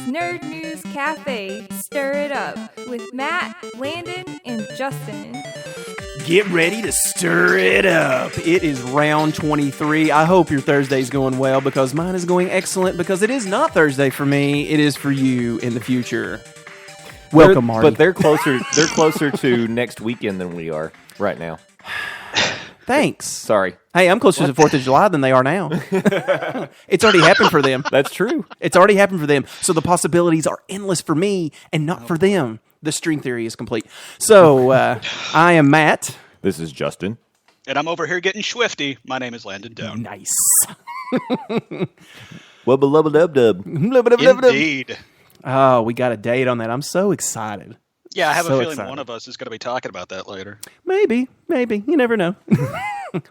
Nerd News Cafe, Stir It Up, with Matt, Landon, and Justin. Get ready to stir it up. It is round 23. I hope your Thursday's going well because mine is going excellent because it is not Thursday for me. It is for you in the future. Welcome, Marty. But they're closer to next weekend than we are right now. Thanks. Sorry. Hey, I'm closer to the 4th of July than they are now. It's already happened for them. That's true. It's already happened for them. So the possibilities are endless for me and not for them. The string theory is complete. So I am Matt. This is Justin. And I'm over here getting swifty. My name is Landon Down. Nice. Wubba lubba dub dub. Indeed. Oh, we got a date on that. I'm so excited. Yeah, I have So a feeling excited. one of us is going to be talking about that later. Maybe. You never know.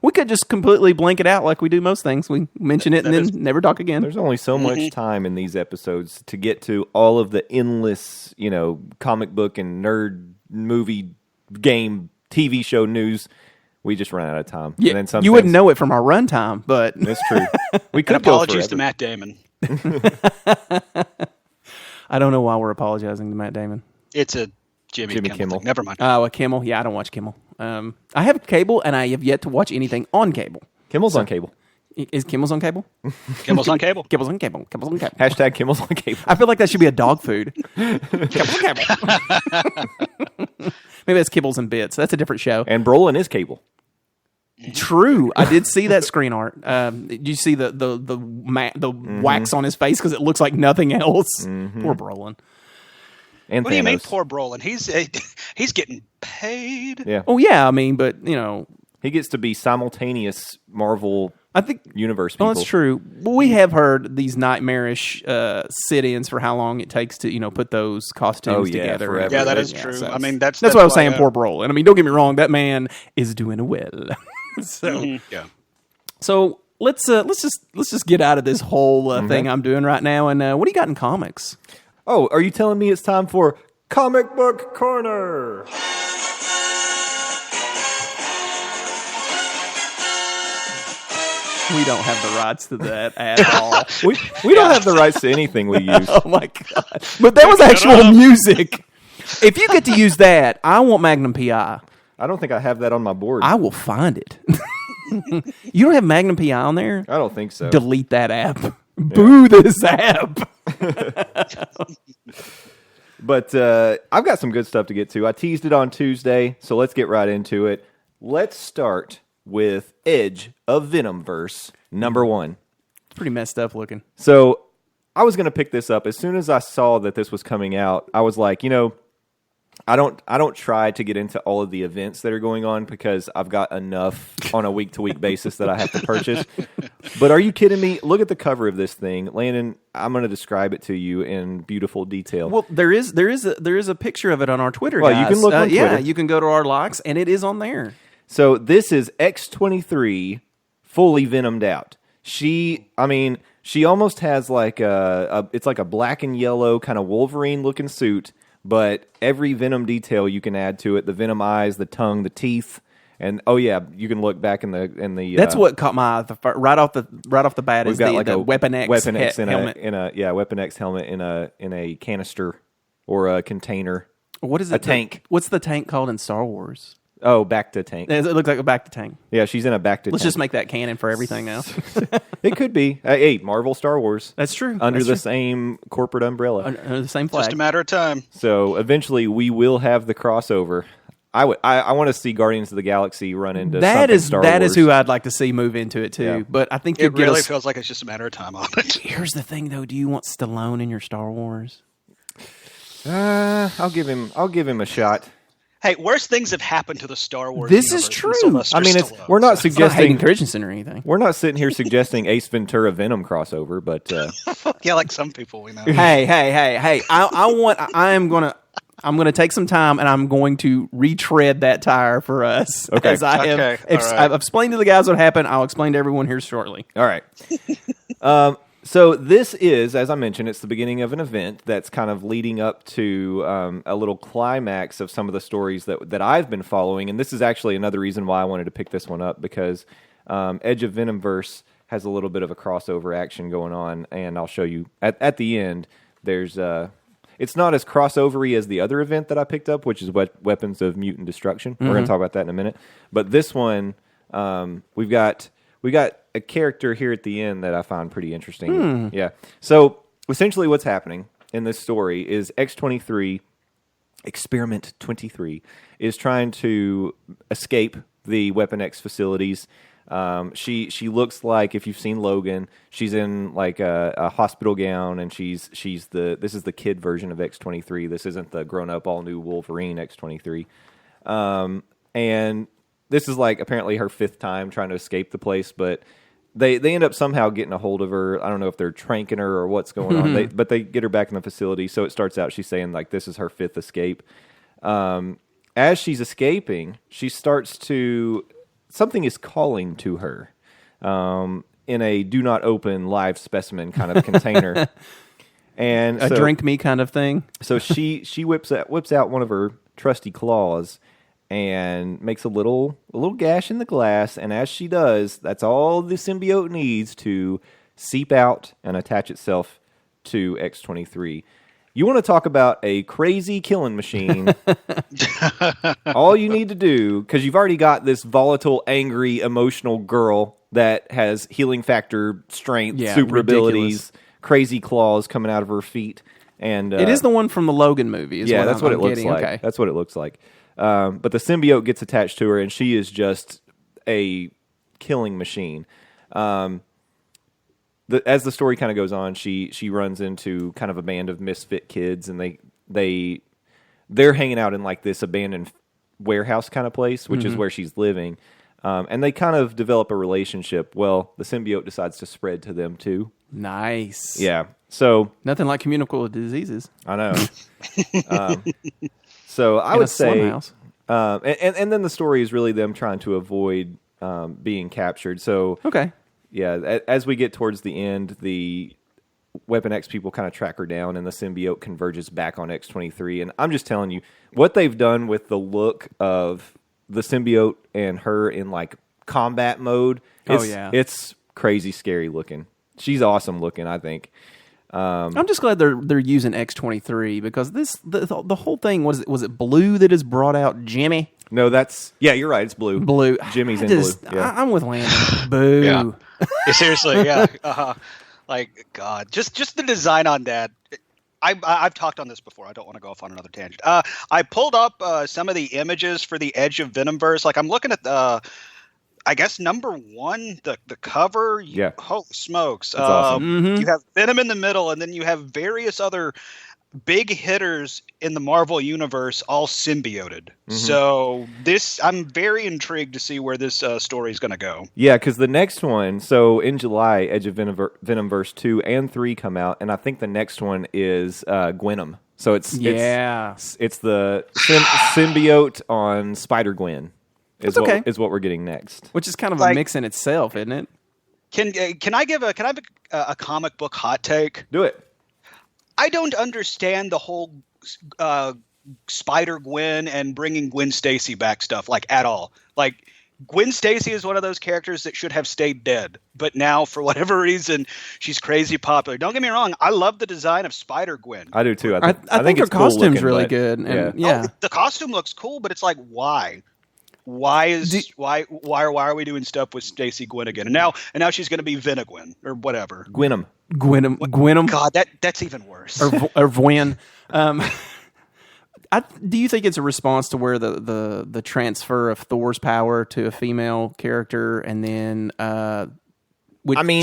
We could just completely blank it out like we do most things. We mention it and then never talk again. There's only so much time in these episodes to get to all of the endless, comic book and nerd movie game TV show news. We just run out of time. Yeah, and then you wouldn't know it from our runtime, but That's true. We could And go apologies forever. to Matt Damon. I don't know why we're apologizing to Matt Damon. It's a Jimmy Kimmel thing. Never mind. Oh, a Kimmel? Yeah, I don't watch Kimmel. I have cable, and I have yet to watch anything on cable. Kimmel's on cable. Is Kimmel's on cable? Kimmel's on cable. Kimmel's on cable. Kimmel's on cable. Hashtag Kimmel's on cable. I feel like that should be a dog food. Kimmel's on cable. Maybe that's Kibbles and Bits. That's a different show. And Brolin is cable. True, I did see that screen art. Did you see the wax on his face because it looks like nothing else? Poor Brolin. And What do you mean, Thanos. poor Brolin? He's getting paid. Yeah. Oh yeah, I mean, but He gets to be simultaneous Marvel I think. universe people. Well, that's true. Well, we have heard these nightmarish sit-ins for how long it takes to put those costumes together. forever. Yeah, that is Yeah, true. so I mean, that's what I was why, saying. Poor Brolin. I mean, don't get me wrong. That man is doing well. So, Yeah. so let's just get out of this whole thing I'm doing right now. And what do you got in comics? Oh, are you telling me it's time for Comic Book Corner? We don't have the rights to that at all. We don't have the rights to anything we use. Oh my god! But that was actual music. If you get to use that, I want Magnum PI. I don't think I have that on my board. I will find it. You don't have Magnum PI on there? I don't think so. Delete that app. Boo this app. But I've got some good stuff to get to. I teased it on Tuesday, so let's get right into it. Let's start with Edge of Venomverse #1. It's pretty messed up looking. So I was going to pick this up. As soon as I saw that this was coming out, I was like, I don't try to get into all of the events that are going on because I've got enough on a week-to-week basis that I have to purchase. But are you kidding me? Look at the cover of this thing. Landon, I'm going to describe it to you in beautiful detail. Well, there is a picture of it on our Twitter, Well, guys. you can look on Yeah, Twitter. you can go to our likes, and it is on there. So this is X-23 fully venomed out. She almost has like it's like a black and yellow kind of Wolverine looking suit, but every venom detail you can add to it, the venom eyes, the tongue, the teeth, and oh yeah, you can look back in the That's what caught my eye right off the bat is got the, like the a Weapon X, helmet. Weapon X helmet in a canister or a container. What is it? A tank. What's the tank called in Star Wars? Oh, back to tank. It looks like a back to tank. Yeah, she's in a back to Let's tank. just make that canon for everything now. It could be. Hey, Marvel, Star Wars. That's true. Under That's the true. same corporate umbrella. Under the same flag. Just a matter of time. So eventually we will have the crossover. I want to see Guardians of the Galaxy run into Star that Wars. is who I'd like to see move into it too. Yeah. But I think It really feels like it's just a matter of time on it. Here's the thing, though. Do you want Stallone in your Star Wars? I'll give him a shot. Hey, worse things have happened to the Star Wars. This is universe true. than Sylvester I mean, Stallone, we're not so- It's not Hayden suggesting Christensen or anything. we're not sitting here suggesting Ace Ventura Venom crossover, but Yeah, like some people we know. Hey! I'm gonna take some time and I'm going to retread that tire for us. Okay. As I have, Okay, all right. I've explained to the guys what happened. I'll explain to everyone here shortly. all right. So this is, as I mentioned, it's the beginning of an event that's kind of leading up to a little climax of some of the stories that I've been following. And this is actually another reason why I wanted to pick this one up, because Edge of Venomverse has a little bit of a crossover action going on. And I'll show you at the end. there's it's not as crossovery as the other event that I picked up, which is Weapons of Mutant Destruction. We're going to talk about that in a minute. But this one, we got a character here at the end that I find pretty interesting. Yeah. So essentially, what's happening in this story is X-23, Experiment 23, is trying to escape the Weapon X facilities. She looks like, if you've seen Logan, she's in like a hospital gown, and this is the kid version of X-23. This isn't the grown up all new Wolverine X-23. And this is like apparently her 5th time trying to escape the place, but they end up somehow getting a hold of her. I don't know if they're tranking her or what's going on, but they get her back in the facility. So it starts out she's saying like this is her 5th escape. As she's escaping, she starts to... Something is calling to her in a do not open live specimen kind of container. And a drink me kind of thing. So she whips out one of her trusty claws and makes a little gash in the glass. And as she does, that's all the symbiote needs to seep out and attach itself to X-23. You want to talk about a crazy killing machine? All you need to do, because you've already got this volatile, angry, emotional girl that has healing factor, strength, super ridiculous abilities, crazy claws coming out of her feet, and it is the one from the Logan movie. That's what it looks like. Okay. That's what it looks like. But the symbiote gets attached to her, and she is just a killing machine. As the story kind of goes on, she runs into kind of a band of misfit kids, and they're hanging out in like this abandoned warehouse kind of place, which is where she's living. And they kind of develop a relationship. Well, the symbiote decides to spread to them too. Nice. Yeah. So nothing like communicable diseases. I know. So I would say, and then the story is really them trying to avoid being captured. So okay. Yeah, as we get towards the end, the Weapon X people kind of track her down, and the symbiote converges back on X-23. And I'm just telling you, what they've done with the look of the symbiote and her in like combat mode, it's crazy scary looking. She's awesome looking, I think. I'm just glad they're using X-23 because the whole thing was it Blue that has brought out Jimmy? No, you're right. It's Blue. Blue. Jimmy's in Blue. Yeah. I'm with Landon. Boo. Yeah. Seriously, yeah. Like, God, just the design on that. I've talked on this before. I don't want to go off on another tangent. I pulled up some of the images for the Edge of Venomverse. Like, I'm looking at I guess number 1, the cover. Yeah. Holy smokes! That's awesome. You have Venom in the middle, and then you have various other big hitters in the Marvel universe, all symbioted. So I'm very intrigued to see where this story is going to go. Yeah, because the next one, so in July, Edge of Venomverse 2 and 3 come out, and I think the next one is Gwenom. So it's the symbiote on Spider-Gwen is what we're getting next. Which is kind of a mix in itself, isn't it? Can I give a comic book hot take? Do it. I don't understand the whole Spider-Gwen and bringing Gwen Stacy back stuff, like, at all. Like, Gwen Stacy is one of those characters that should have stayed dead. But now, for whatever reason, she's crazy popular. Don't get me wrong. I love the design of Spider-Gwen. I do, too. I think her costume's really good. And, Oh, the costume looks cool, but it's like, why? Why are we doing stuff with Stacy Gwen again? And now she's going to be Venegwen or whatever. Gwenom. God, that's even worse. Or Gwen. Do you think it's a response to where the transfer of Thor's power to a female character, and then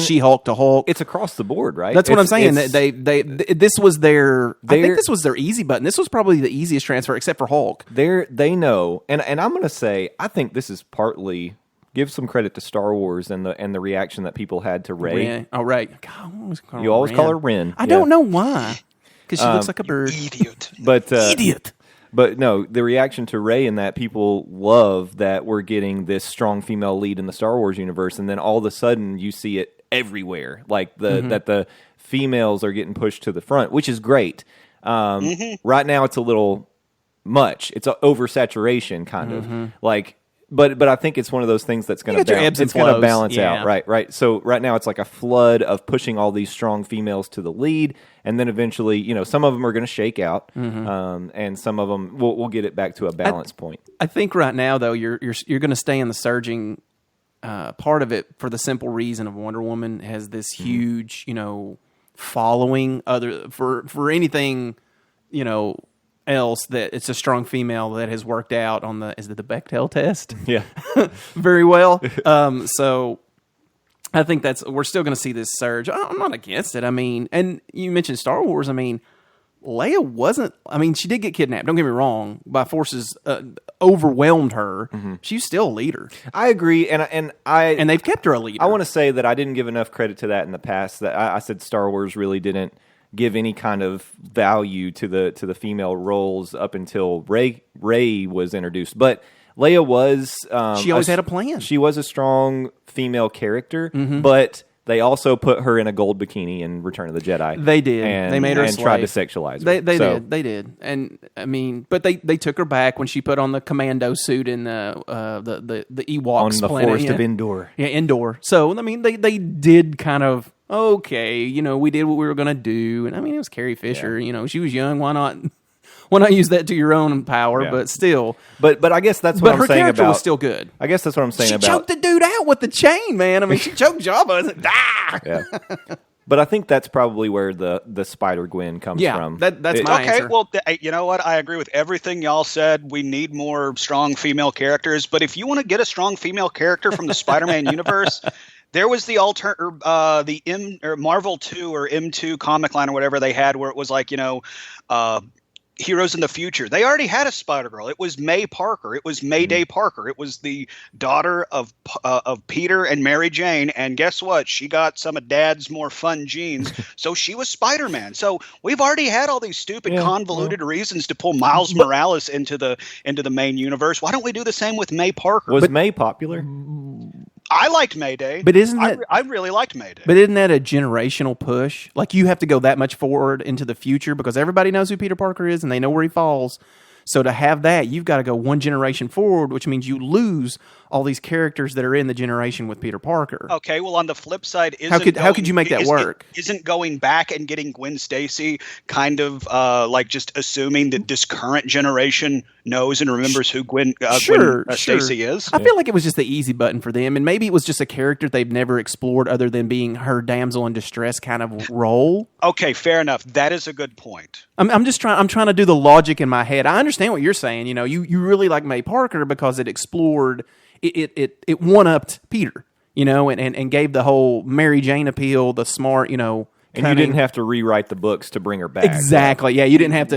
She-Hulk to Hulk? It's across the board, right? That's what I'm saying. This was their. I think this was their easy button. This was probably the easiest transfer, except for Hulk. They know, and I'm going to say, I think this is partly. Give some credit to Star Wars and the reaction that people had to Rey. Ren. Oh, right. God, you always call her Ren. I don't know why. Because she looks like a bird. Idiot. Idiot. But no, the reaction to Rey and that people love that we're getting this strong female lead in the Star Wars universe, and then all of a sudden you see it everywhere, like that the females are getting pushed to the front, which is great. Right now it's a little much. It's an oversaturation kind of like. But I think it's one of those things that's going You got your ebbs and flows. balance Yeah. out, right? So right now it's like a flood of pushing all these strong females to the lead, and then eventually, some of them are going to shake out, and some of them we'll get it back to a balance point. I think right now though you're going to stay in the surging part of it for the simple reason of Wonder Woman has this huge following for anything else that it's a strong female that has worked out on the Bechdel test Yeah. very well. So I think we're still going to see this surge. I'm not against it. I mean, and you mentioned Star Wars. I mean, Leia wasn't. I mean, she did get kidnapped. Don't get me wrong. By forces overwhelmed her. She's still a leader. I agree, and they've kept her a leader. I want to say that I didn't give enough credit to that in the past. That I said Star Wars really didn't give any kind of value to the female roles up until Rey was introduced. But Leia was she always had a plan. She was a strong female character, but they also put her in a gold bikini in Return of the Jedi. They did. They made her a and slave. tried to sexualize her. They did. And I mean, but they took her back when she put on the commando suit in the Ewoks on the planet, forest of Endor. Yeah, Endor. So I mean, they did kind of okay. We did what we were going to do, and I mean, it was Carrie Fisher. Yeah. She was young. Why not? Why not use that to your own power? Yeah. But still, but I guess that's what I'm her saying character about. was still good. I guess that's what I'm saying She about. choked the dude out with the chain, man. I mean, she choked Jabba. And Yeah. But I think that's probably where the Spider Gwen comes from. That's my Okay, answer. well, you know what? I agree with everything y'all said. We need more strong female characters. But if you want to get a strong female character from the Spider-Man universe, there was the Marvel 2 or M2 comic line or whatever they had, where it was like Heroes in the Future. They already had a Spider-Girl. It was May Parker. It was Mayday Parker. It was the daughter of Peter and Mary Jane. And guess what? She got some of Dad's more fun genes. So she was Spider-Man. So we've already had all these stupid, convoluted reasons to pull Miles Morales into the main universe. Why don't we do the same with May Parker? Was May popular? I liked Mayday. But isn't that I really liked Mayday. But isn't that a generational push? Like, you have to go that much forward into the future because everybody knows who Peter Parker is and they know where he falls. So to have that, you've got to go one generation forward, which means you lose all these characters that are in the generation with Peter Parker. Okay, well, on the flip side, how could you make that work? Isn't going back and getting Gwen Stacy kind of like just assuming that this current generation knows and remembers who Gwen Stacy is? I feel like it was just the easy button for them, and maybe it was just a character they've never explored other than being her damsel in distress kind of role. Okay, fair enough. That is a good point. I'm trying to do the logic in my head. I understand what you're saying. You really like May Parker because it explored, it one-upped Peter, and gave the whole Mary Jane appeal, the smart, And you didn't have to rewrite the books to bring her back. Exactly. Yeah, you didn't have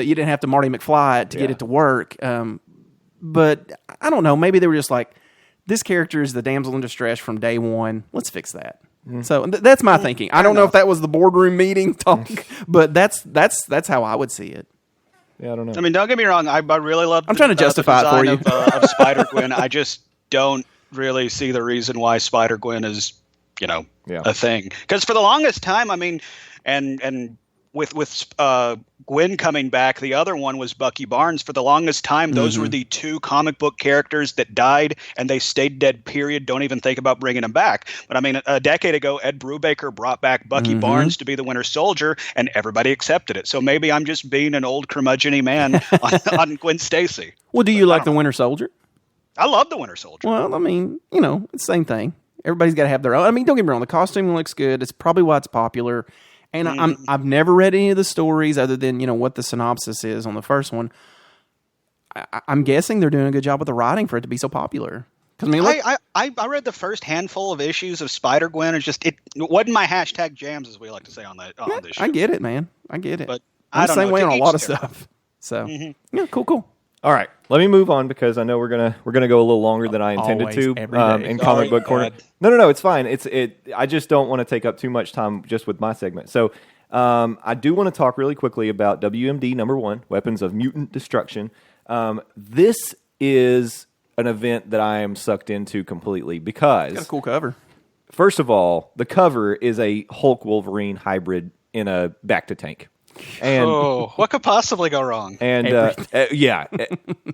to Marty McFly it to get it to work. But I don't know. Maybe they were just like, this character is the damsel in distress from day one. Let's fix that. So that's my thinking. I don't know if that was the boardroom meeting talk, but that's how I would see it. Yeah, I don't know. I mean, don't get me wrong. I really love. I'm trying to justify it for you. Of Spider Gwen. I just don't really see the reason why Spider Gwen is, a thing. Because for the longest time, I mean, and with Gwen coming back, the other one was Bucky Barnes. For the longest time, those were the two comic book characters that died, and they stayed dead, period. Don't even think about bringing them back. But I mean, a decade ago, Ed Brubaker brought back Bucky Barnes to be the Winter Soldier, and everybody accepted it. So maybe I'm just being an old curmudgeon-y man on Gwen Stacy. Well, do you like the Winter Soldier? I love the Winter Soldier. Well, I mean, it's the same thing. Everybody's got to have their own. I mean, don't get me wrong. The costume looks good. It's probably why it's popular. And I've never read any of the stories other than, what the synopsis is on the first one. I'm guessing they're doing a good job with the writing for it to be so popular. Because I read the first handful of issues of Spider-Gwen. It wasn't my hashtag jams, as we like to say on this show. I get it, man. I get it. But I'm the same way on a lot of stuff. So, yeah, cool. All right, let me move on because I know we're gonna go a little longer than I intended Always, to every day. in comic book corner. No, it's fine. I just don't want to take up too much time just with my segment. So I do want to talk really quickly about WMD #1, Weapons of Mutant Destruction. This is an event that I am sucked into completely because Got a cool cover. First of all, the cover is a Hulk Wolverine hybrid in a Bacta tank. And what could possibly go wrong? And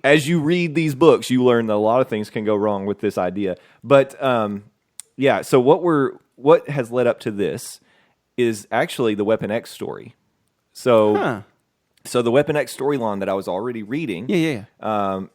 as you read these books, you learn that a lot of things can go wrong with this idea. But so what has led up to this is actually the Weapon X story. So the Weapon X storyline that I was already reading,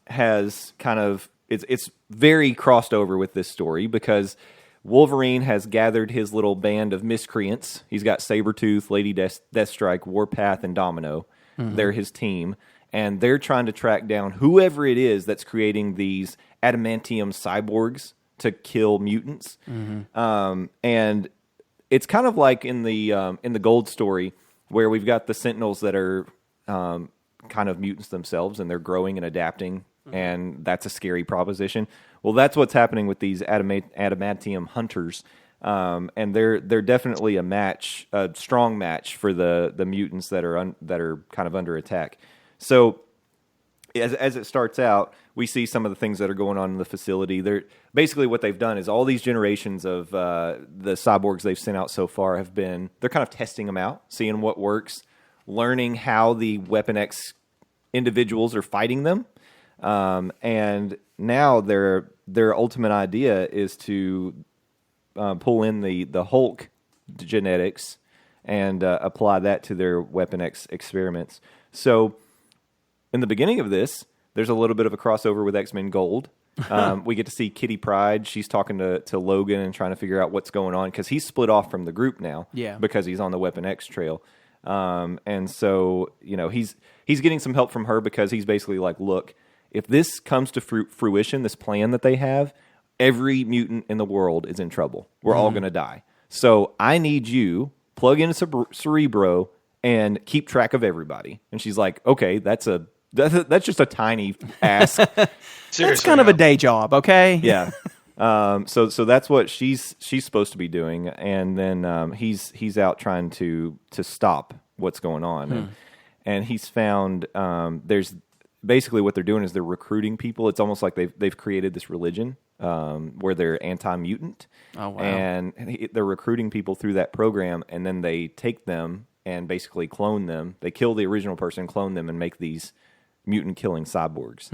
has kind of it's very crossed over with this story because Wolverine has gathered his little band of miscreants. He's got Sabretooth, Lady Deathstrike, Warpath, and Domino. Mm-hmm. They're his team. And they're trying to track down whoever it is that's creating these adamantium cyborgs to kill mutants. Mm-hmm. And it's kind of like in the Gold story where we've got the Sentinels that are kind of mutants themselves and they're growing and adapting. Mm-hmm. And that's a scary proposition. Well, that's what's happening with these adamantium hunters, and they're definitely a strong match for the mutants that are kind of under attack. So, as it starts out, we see some of the things that are going on in the facility. They're basically what they've done is all these generations of the cyborgs they've sent out so far they're kind of testing them out, seeing what works, learning how the Weapon X individuals are fighting them. And now their ultimate idea is to pull in the Hulk genetics and apply that to their Weapon X experiments. So in the beginning of this, there's a little bit of a crossover with X-Men Gold. We get to see Kitty Pryde. She's talking to Logan and trying to figure out what's going on because he's split off from the group now because he's on the Weapon X trail. And so, he's getting some help from her because he's basically like, look, if this comes to fruition, this plan that they have, every mutant in the world is in trouble. We're all going to die. So I need you, plug in Cerebro, and keep track of everybody. And she's like, okay, that's just a tiny ask. That's kind of a day job, okay? Yeah. So that's what she's supposed to be doing. And then he's out trying to stop what's going on. And he's found there's... Basically, what they're doing is they're recruiting people. It's almost like they've created this religion where they're anti-mutant. Oh, wow. And they're recruiting people through that program, and then they take them and basically clone them. They kill the original person, clone them, and make these mutant-killing cyborgs.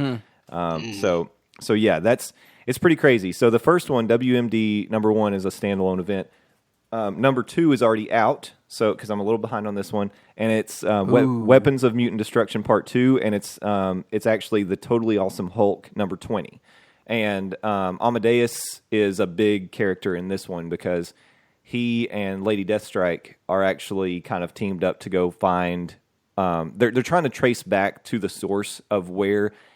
So yeah, it's pretty crazy. So the first one, WMD number 1, is a standalone event. Number 2 is already out, so because I'm a little behind on this one, and it's Weapons of Mutant Destruction Part 2, and it's actually the Totally Awesome Hulk number 20. And Amadeus is a big character in this one because he and Lady Deathstrike are actually kind of teamed up to go find. They're trying to trace back to the source of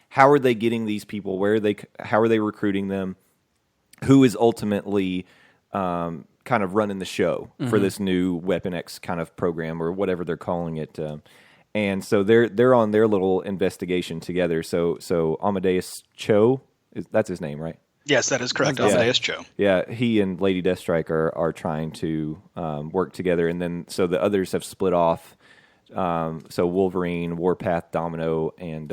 how are they getting these people? How are they recruiting them? Who is ultimately kind of running the show for this new Weapon X kind of program or whatever they're calling it. And so they're on their little investigation together. So Amadeus Cho, that's his name, right? Yes, that is correct. Amadeus Cho. Yeah, he and Lady Deathstrike are trying to work together. And then so the others have split off. So Wolverine, Warpath, Domino, and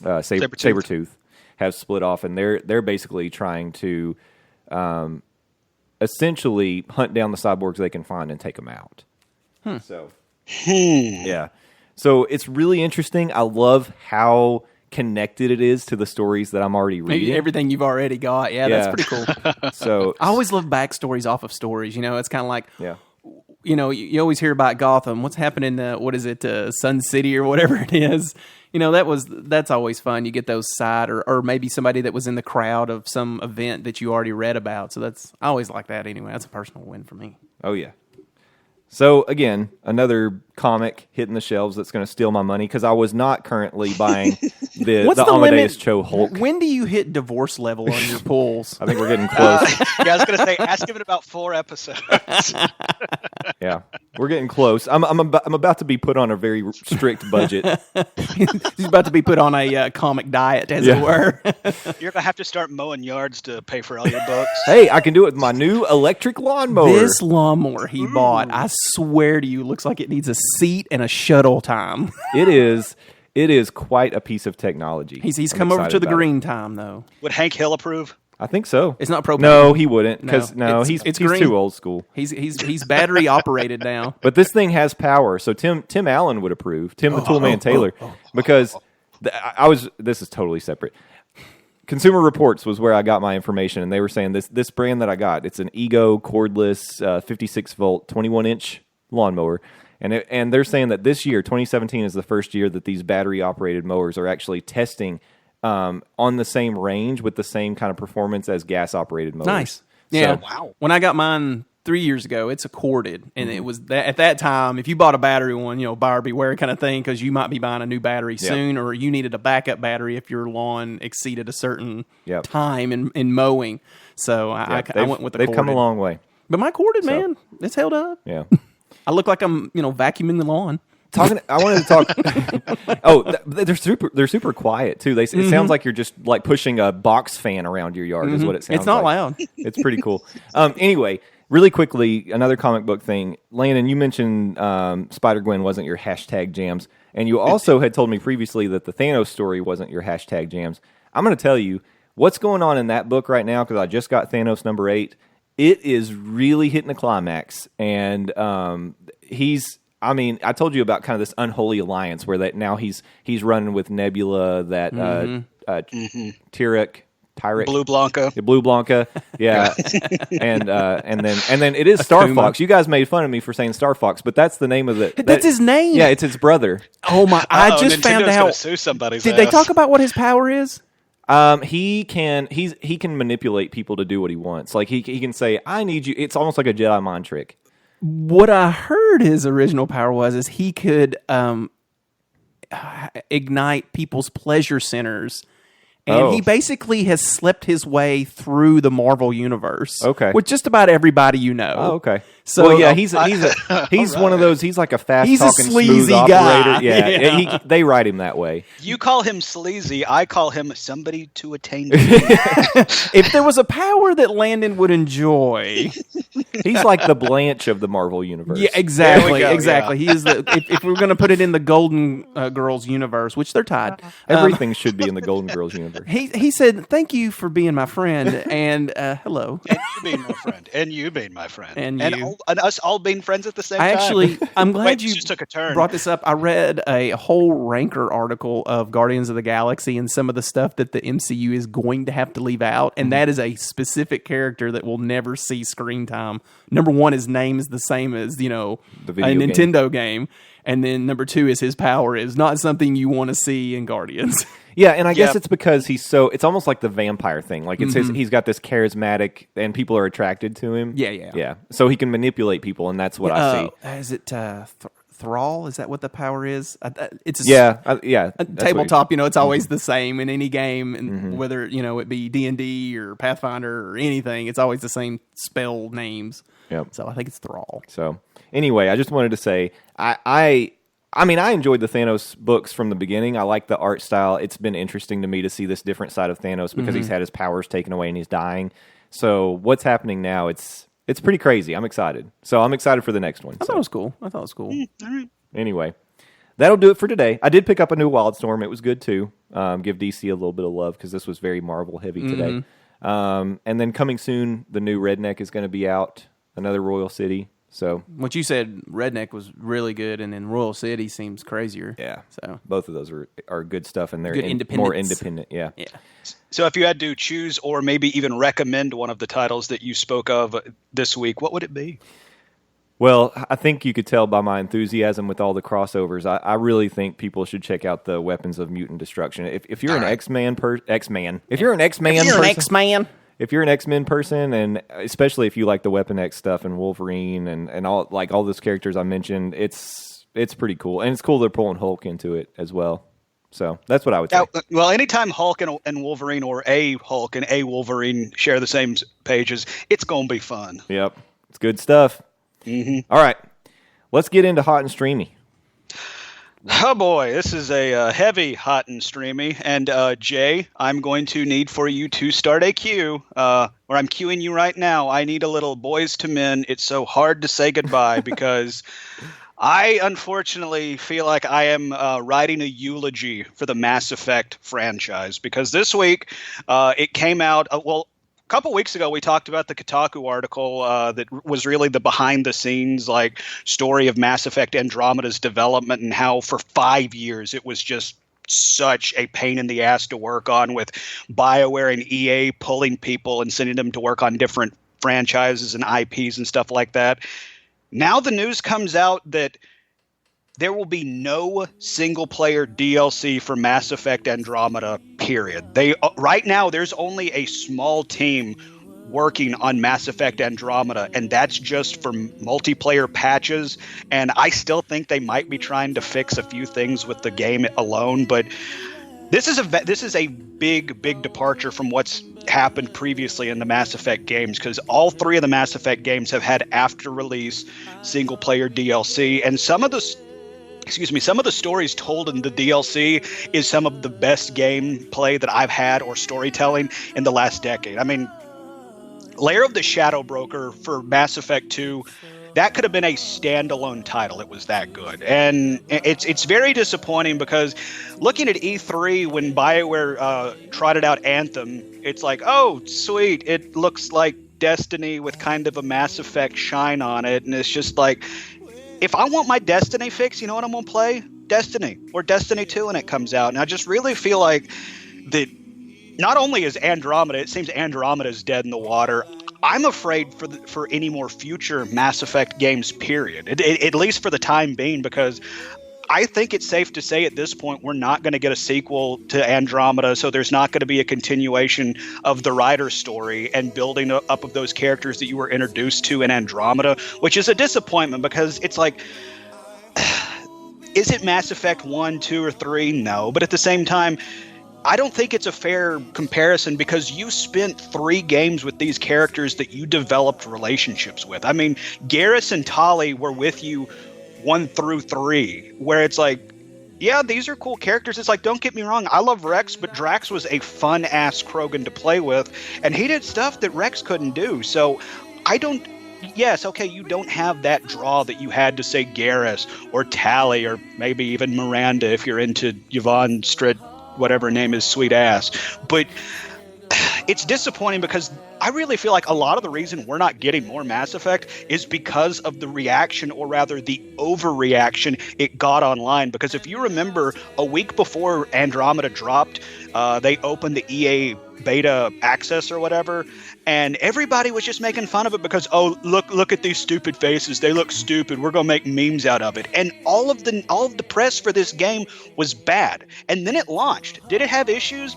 Sabretooth have split off. And they're basically trying to... essentially hunt down the cyborgs they can find and take them out. So, yeah. So it's really interesting. I love how connected it is to the stories that I'm already reading. Everything you've already got. Yeah, that's pretty cool. So I always love backstories off of stories. It's kind of like... Yeah. You always hear about Gotham. What's happening? What is it? Sun City or whatever it is. That's always fun. You get those side or maybe somebody that was in the crowd of some event that you already read about. So I always like that anyway. That's a personal win for me. Oh yeah. So again, another comic hitting the shelves that's going to steal my money because I was not currently buying the Amadeus Cho Hulk. When do you hit divorce level on your pulls? I think we're getting close. I was going to say, ask him in about 4 episodes. Yeah, we're getting close. I'm about to be put on a very strict budget. He's about to be put on a comic diet, as it were. You're going to have to start mowing yards to pay for all your books. Hey, I can do it with my new electric lawnmower. This lawnmower he bought, I swear to you, looks like it needs a seat and a shuttle time. It is quite a piece of technology. He's come over to the green time, though. Would Hank Hill approve? I think so. It's not propane. No, he wouldn't because No, he's green. too old school. He's battery operated now. But this thing has power, so Tim Allen would approve. Tim the Toolman Taylor, because this is totally separate. Consumer Reports was where I got my information, and they were saying this brand that I got, it's an Ego cordless 56 volt 21 inch lawnmower, and they're saying that this year 2017 is the first year that these battery operated mowers are actually testing on the same range with the same kind of performance as gas operated mowers. Nice. Yeah. Wow. When I got mine 3 years ago, it's a corded, and it was at that time. If you bought a battery one, buyer beware kind of thing, because you might be buying a new battery soon, or you needed a backup battery if your lawn exceeded a certain time in mowing. So I went with the. They've corded. come a long way. But my corded, man, it's held up. Yeah. I look like I'm vacuuming the lawn. I wanted to talk. They're super quiet too. It sounds like you're just like pushing a box fan around your yard. Is what it sounds. It's not like. loud. It's pretty cool. Anyway, really quickly, another comic book thing. Landon, you mentioned Spider-Gwen wasn't your hashtag jams, and you also had told me previously that the Thanos story wasn't your hashtag jams. I'm going to tell you what's going on in that book right now because I just got Thanos number 8. It is really hitting a climax, and I told you about kind of this unholy alliance where that now he's running with Nebula, that Tyrek, Blue Blanca, yeah, and then it is Star Fox. You guys made fun of me for saying Star Fox, but that's the name of it. That's his name. Yeah, it's his brother. Oh my! I just Nintendo's found gonna out. sue somebody's Did they ass. talk about what his power is? He can manipulate people to do what he wants. Like he can say, "I need you." It's almost like a Jedi mind trick. What I heard his original power is he could ignite people's pleasure centers. And he basically has slept his way through the Marvel universe. Okay. With just about everybody you know. Oh, okay. So well, yeah, he's one of those. He's like a fast talking, sleazy smooth guy. operator. Yeah, they write him that way. You call him sleazy. I call him somebody to attain. If there was a power that Landon would enjoy, he's like the Blanche of the Marvel universe. yeah, exactly, There we go, exactly. He is the. If we're going to put it in the Golden Girls universe, which they're tied, Everything should be in the Golden Girls universe. He said, "Thank you for being my friend," and hello, And you being my friend, and you being my friend, And you. and us all being friends at the same time. I'm glad Wait, you just took a turn. brought this up. I read a whole ranker article of Guardians of the Galaxy and some of the stuff that the MCU is going to have to leave out, and that is a specific character that will never see screen time. Number one, his name is the same as The a video game. Nintendo game, and then number two is his power is not something you want to see in Guardians. Yeah, and I guess Yep. it's because it's almost like the vampire thing. Like it's he's got this charismatic, and people are attracted to him. Yeah. So he can manipulate people, and that's what I see. Is it Thrall? Is that what the power is? It's a Yeah. that's tabletop, it's always the same in any game, and whether it be D&D or Pathfinder or anything, it's always the same spell names. Yep. So I think it's Thrall. So anyway, I just wanted to say I enjoyed the Thanos books from the beginning. I like the art style. It's been interesting to me to see this different side of Thanos because he's had his powers taken away and he's dying. So what's happening now? It's pretty crazy. I'm excited. So I'm excited for the next one. I thought it was cool. Anyway, that'll do it for today. I did pick up a new Wildstorm. It was good too. Give DC a little bit of love because this was very Marvel heavy today. And then coming soon, the new Redneck is going to be out. Another Royal City. So What you said, Redneck was really good, and then Royal City seems crazier. yeah, So both of those are good stuff, and they're Good more independence. independent. Yeah. So if you had to choose or maybe even recommend one of the titles that you spoke of this week, what would it be? Well, I think you could tell by my enthusiasm with all the crossovers. I really think people should check out the Weapons of Mutant Destruction. If you're an X-Man, if you're an X-Man, if you're an X-Men person, and especially if you like the Weapon X stuff and Wolverine and all those characters I mentioned, it's pretty cool, and it's cool they're pulling Hulk into it as well. So that's what I would say. Well, anytime Hulk and Wolverine or a Hulk and a Wolverine share the same pages, it's going to be fun. Yep, it's good stuff. All right, let's get into hot and streamy. Oh boy, this is a heavy, hot and streamy. And Jay, I'm going to need for you to start a cue, or I'm cueing you right now. I need a little Boys to Men. It's so hard to say goodbye because I unfortunately feel like I am writing a eulogy for the Mass Effect franchise because this week it came out. couple weeks ago, we talked about the Kotaku article that was really the behind-the-scenes story of Mass Effect Andromeda's development and how for 5 years it was just such a pain in the ass to work on, with BioWare and EA pulling people and sending them to work on different franchises and IPs and stuff like that. Now the news comes out that there will be no single-player DLC for Mass Effect Andromeda, period. Right now, there's only a small team working on Mass Effect Andromeda, and that's just for multiplayer patches. And I still think they might be trying to fix a few things with the game alone, but this is a big departure from what's happened previously in the Mass Effect games, because all 3 of the Mass Effect games have had after-release single-player DLC, and some of the stories told in the DLC is some of the best gameplay that I've had, or storytelling, in the last decade. I mean, Lair of the Shadow Broker for Mass Effect 2, that could have been a standalone title. It was that good. And it's very disappointing, because looking at E3 when BioWare trotted out Anthem, it's like, oh, sweet, it looks like Destiny with kind of a Mass Effect shine on it. And it's just like, if I want my Destiny fix, you know what I'm going to play? Destiny, or Destiny 2 when it comes out. And I just really feel like that not only is Andromeda, it seems Andromeda is dead in the water. I'm afraid for any more future Mass Effect games, period, at least for the time being, because I think it's safe to say at this point we're not going to get a sequel to Andromeda, so there's not going to be a continuation of the Ryder story and building up of those characters that you were introduced to in Andromeda, which is a disappointment, because it's like, is it Mass Effect 1, 2, or 3? No, but at the same time, I don't think it's a fair comparison, because you spent 3 games with these characters that you developed relationships with. I mean, Garrus and Tali were with you 1 through 3, where it's like, yeah, these are cool characters. It's like, don't get me wrong, I love Rex, but Drax was a fun-ass Krogan to play with, and he did stuff that Rex couldn't do. So yes, okay, you don't have that draw that you had to, say, Garrus or Tali, or maybe even Miranda if you're into Yvonne Stritt, whatever her name is, sweet ass. But it's disappointing, because I really feel like a lot of the reason we're not getting more Mass Effect is because of the reaction, or rather the overreaction it got online. Because if you remember, a week before Andromeda dropped, they opened the EA beta access or whatever, and everybody was just making fun of it because, oh, look at these stupid faces, they look stupid, we're gonna make memes out of it. And all of the press for this game was bad. And then it launched. Did it have issues?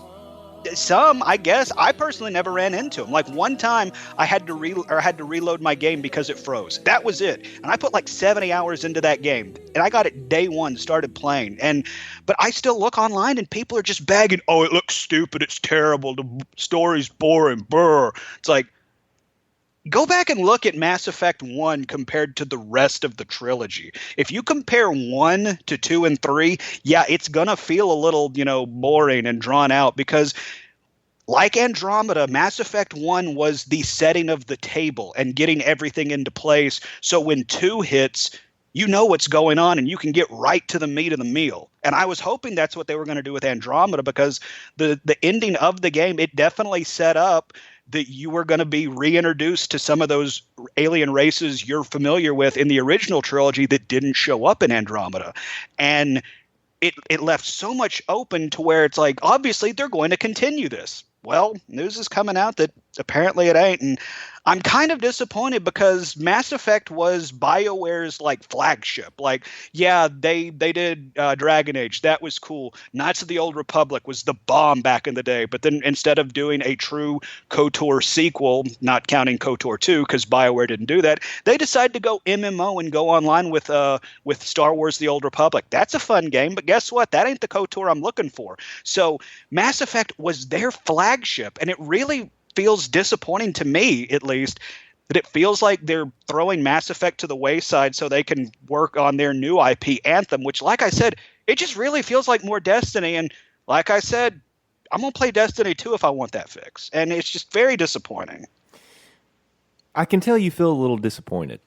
Some, I guess. I personally never ran into them. Like, one time I had to reload my game because it froze. That was it. And I put like 70 hours into that game, and I got it day one, started playing. But I still look online and people are just bagging, oh, it looks stupid, it's terrible, the story's boring, brr. It's like, go back and look at Mass Effect 1 compared to the rest of the trilogy. If you compare 1 to 2 and 3, yeah, it's going to feel a little, boring and drawn out, because like Andromeda, Mass Effect 1 was the setting of the table and getting everything into place. So when 2 hits, you know what's going on and you can get right to the meat of the meal. And I was hoping that's what they were going to do with Andromeda, because the ending of the game, it definitely set up that you were going to be reintroduced to some of those alien races you're familiar with in the original trilogy that didn't show up in Andromeda. And it left so much open to where it's like, obviously they're going to continue this. Well, news is coming out that apparently it ain't. And I'm kind of disappointed, because Mass Effect was BioWare's flagship. Yeah, they did Dragon Age. That was cool. Knights of the Old Republic was the bomb back in the day. But then instead of doing a true KOTOR sequel, not counting KOTOR 2 because BioWare didn't do that, they decided to go MMO and go online with Star Wars The Old Republic. That's a fun game, but guess what? That ain't the KOTOR I'm looking for. So Mass Effect was their flagship, and it really feels disappointing to me, at least, that it feels like they're throwing Mass Effect to the wayside so they can work on their new IP, Anthem, which, like I said, it just really feels like more Destiny. And like I said, I'm going to play Destiny 2 if I want that fix. And it's just very disappointing. I can tell you feel a little disappointed.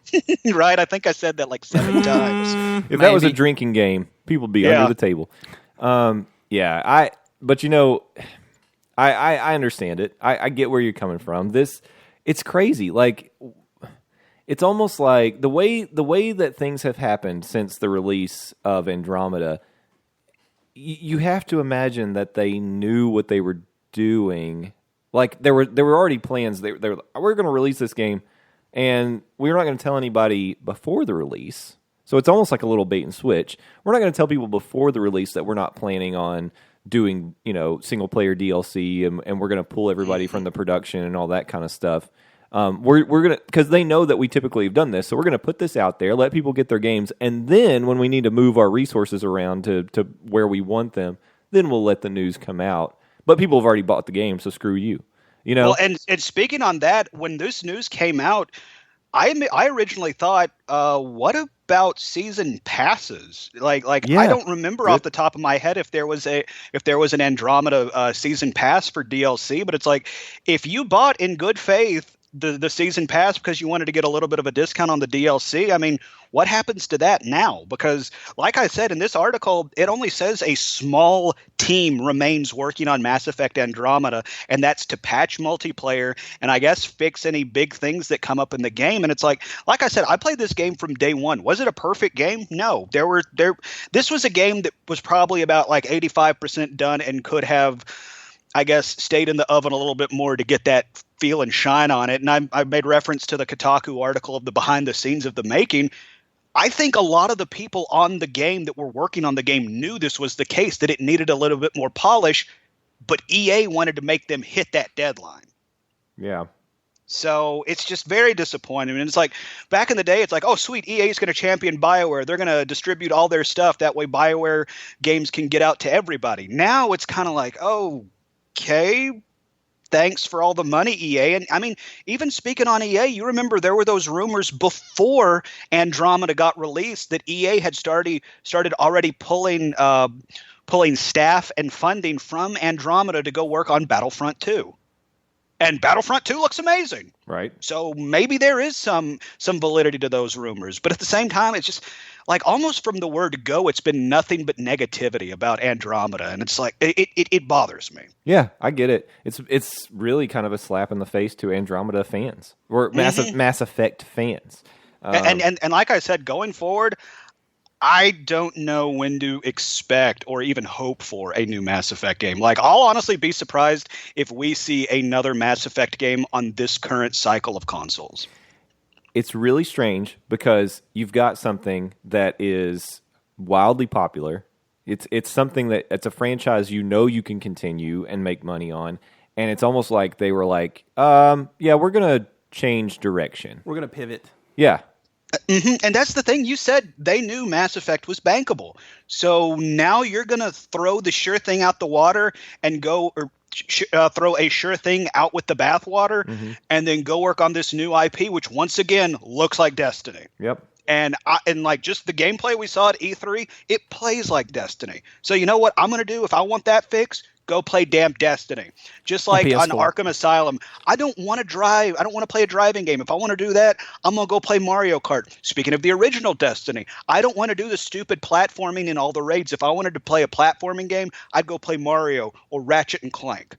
Right? I think I said that 7 times. If that was a drinking game, people would be under the table. But I understand it. I get where you're coming from. It's crazy. Like, it's almost like the way that things have happened since the release of Andromeda. You have to imagine that they knew what they were doing. Like, there were already plans. We're going to release this game, and we're not going to tell anybody before the release. So it's almost like a little bait and switch. We're not going to tell people before the release that we're not planning on doing, single player DLC, and we're going to pull everybody from the production and all that kind of stuff. We're going to, because they know that we typically have done this, so we're going to put this out there, let people get their games, and then when we need to move our resources around to where we want them, then we'll let the news come out. But people have already bought the game, so screw you. Well, and speaking on that, when this news came out, I originally thought, what about season passes? Yeah, I don't remember off the top of my head if there was an Andromeda season pass for DLC, but it's like, if you bought in good faith the season pass because you wanted to get a little bit of a discount on the DLC, I mean, what happens to that now? Because like I said in this article, it only says a small team remains working on Mass Effect Andromeda, and that's to patch multiplayer and I guess fix any big things that come up in the game. And it's like I said, I played this game from day one. Was it a perfect game? No. This was a game that was probably about like 85% done and could have, I guess, stayed in the oven a little bit more to get that feel and shine on it. And I made reference to the Kotaku article of the behind the scenes of the making. I think a lot of the people on the game that were working on the game knew this was the case, that it needed a little bit more polish, but EA wanted to make them hit that deadline. Yeah. So it's just very disappointing. And it's like, back in the day, it's like, oh, sweet, EA is going to champion BioWare. They're going to distribute all their stuff. That way BioWare games can get out to everybody. Now it's kind of like, oh, okay, thanks for all the money, EA. And I mean, even speaking on EA, you remember there were those rumors before Andromeda got released that EA had started already pulling staff and funding from Andromeda to go work on Battlefront 2. And Battlefront 2 looks amazing. Right. So maybe there is some validity to those rumors. But at the same time, it's just like almost from the word go, it's been nothing but negativity about Andromeda. And it's like it bothers me. Yeah, I get it. It's really kind of a slap in the face to Andromeda fans or Mass Effect fans. And like I said, going forward, I don't know when to expect or even hope for a new Mass Effect game. Like, I'll honestly be surprised if we see another Mass Effect game on this current cycle of consoles. It's really strange because you've got something that is wildly popular. It's something that it's a franchise you can continue and make money on, and it's almost like they were like, yeah, we're gonna change direction. We're gonna pivot. Yeah. Mm-hmm. And that's the thing. You said they knew Mass Effect was bankable. So now you're going to throw the sure thing out the water and go or throw a sure thing out with the bathwater and then go work on this new IP, which once again looks like Destiny. Yep. And like just the gameplay we saw at E3, it plays like Destiny. So you know what I'm going to do if I want that fix? Go play damn Destiny. Just like on Arkham Asylum. I don't want to drive. I don't want to play a driving game. If I want to do that, I'm going to go play Mario Kart. Speaking of the original Destiny, I don't want to do the stupid platforming in all the raids. If I wanted to play a platforming game, I'd go play Mario or Ratchet and Clank.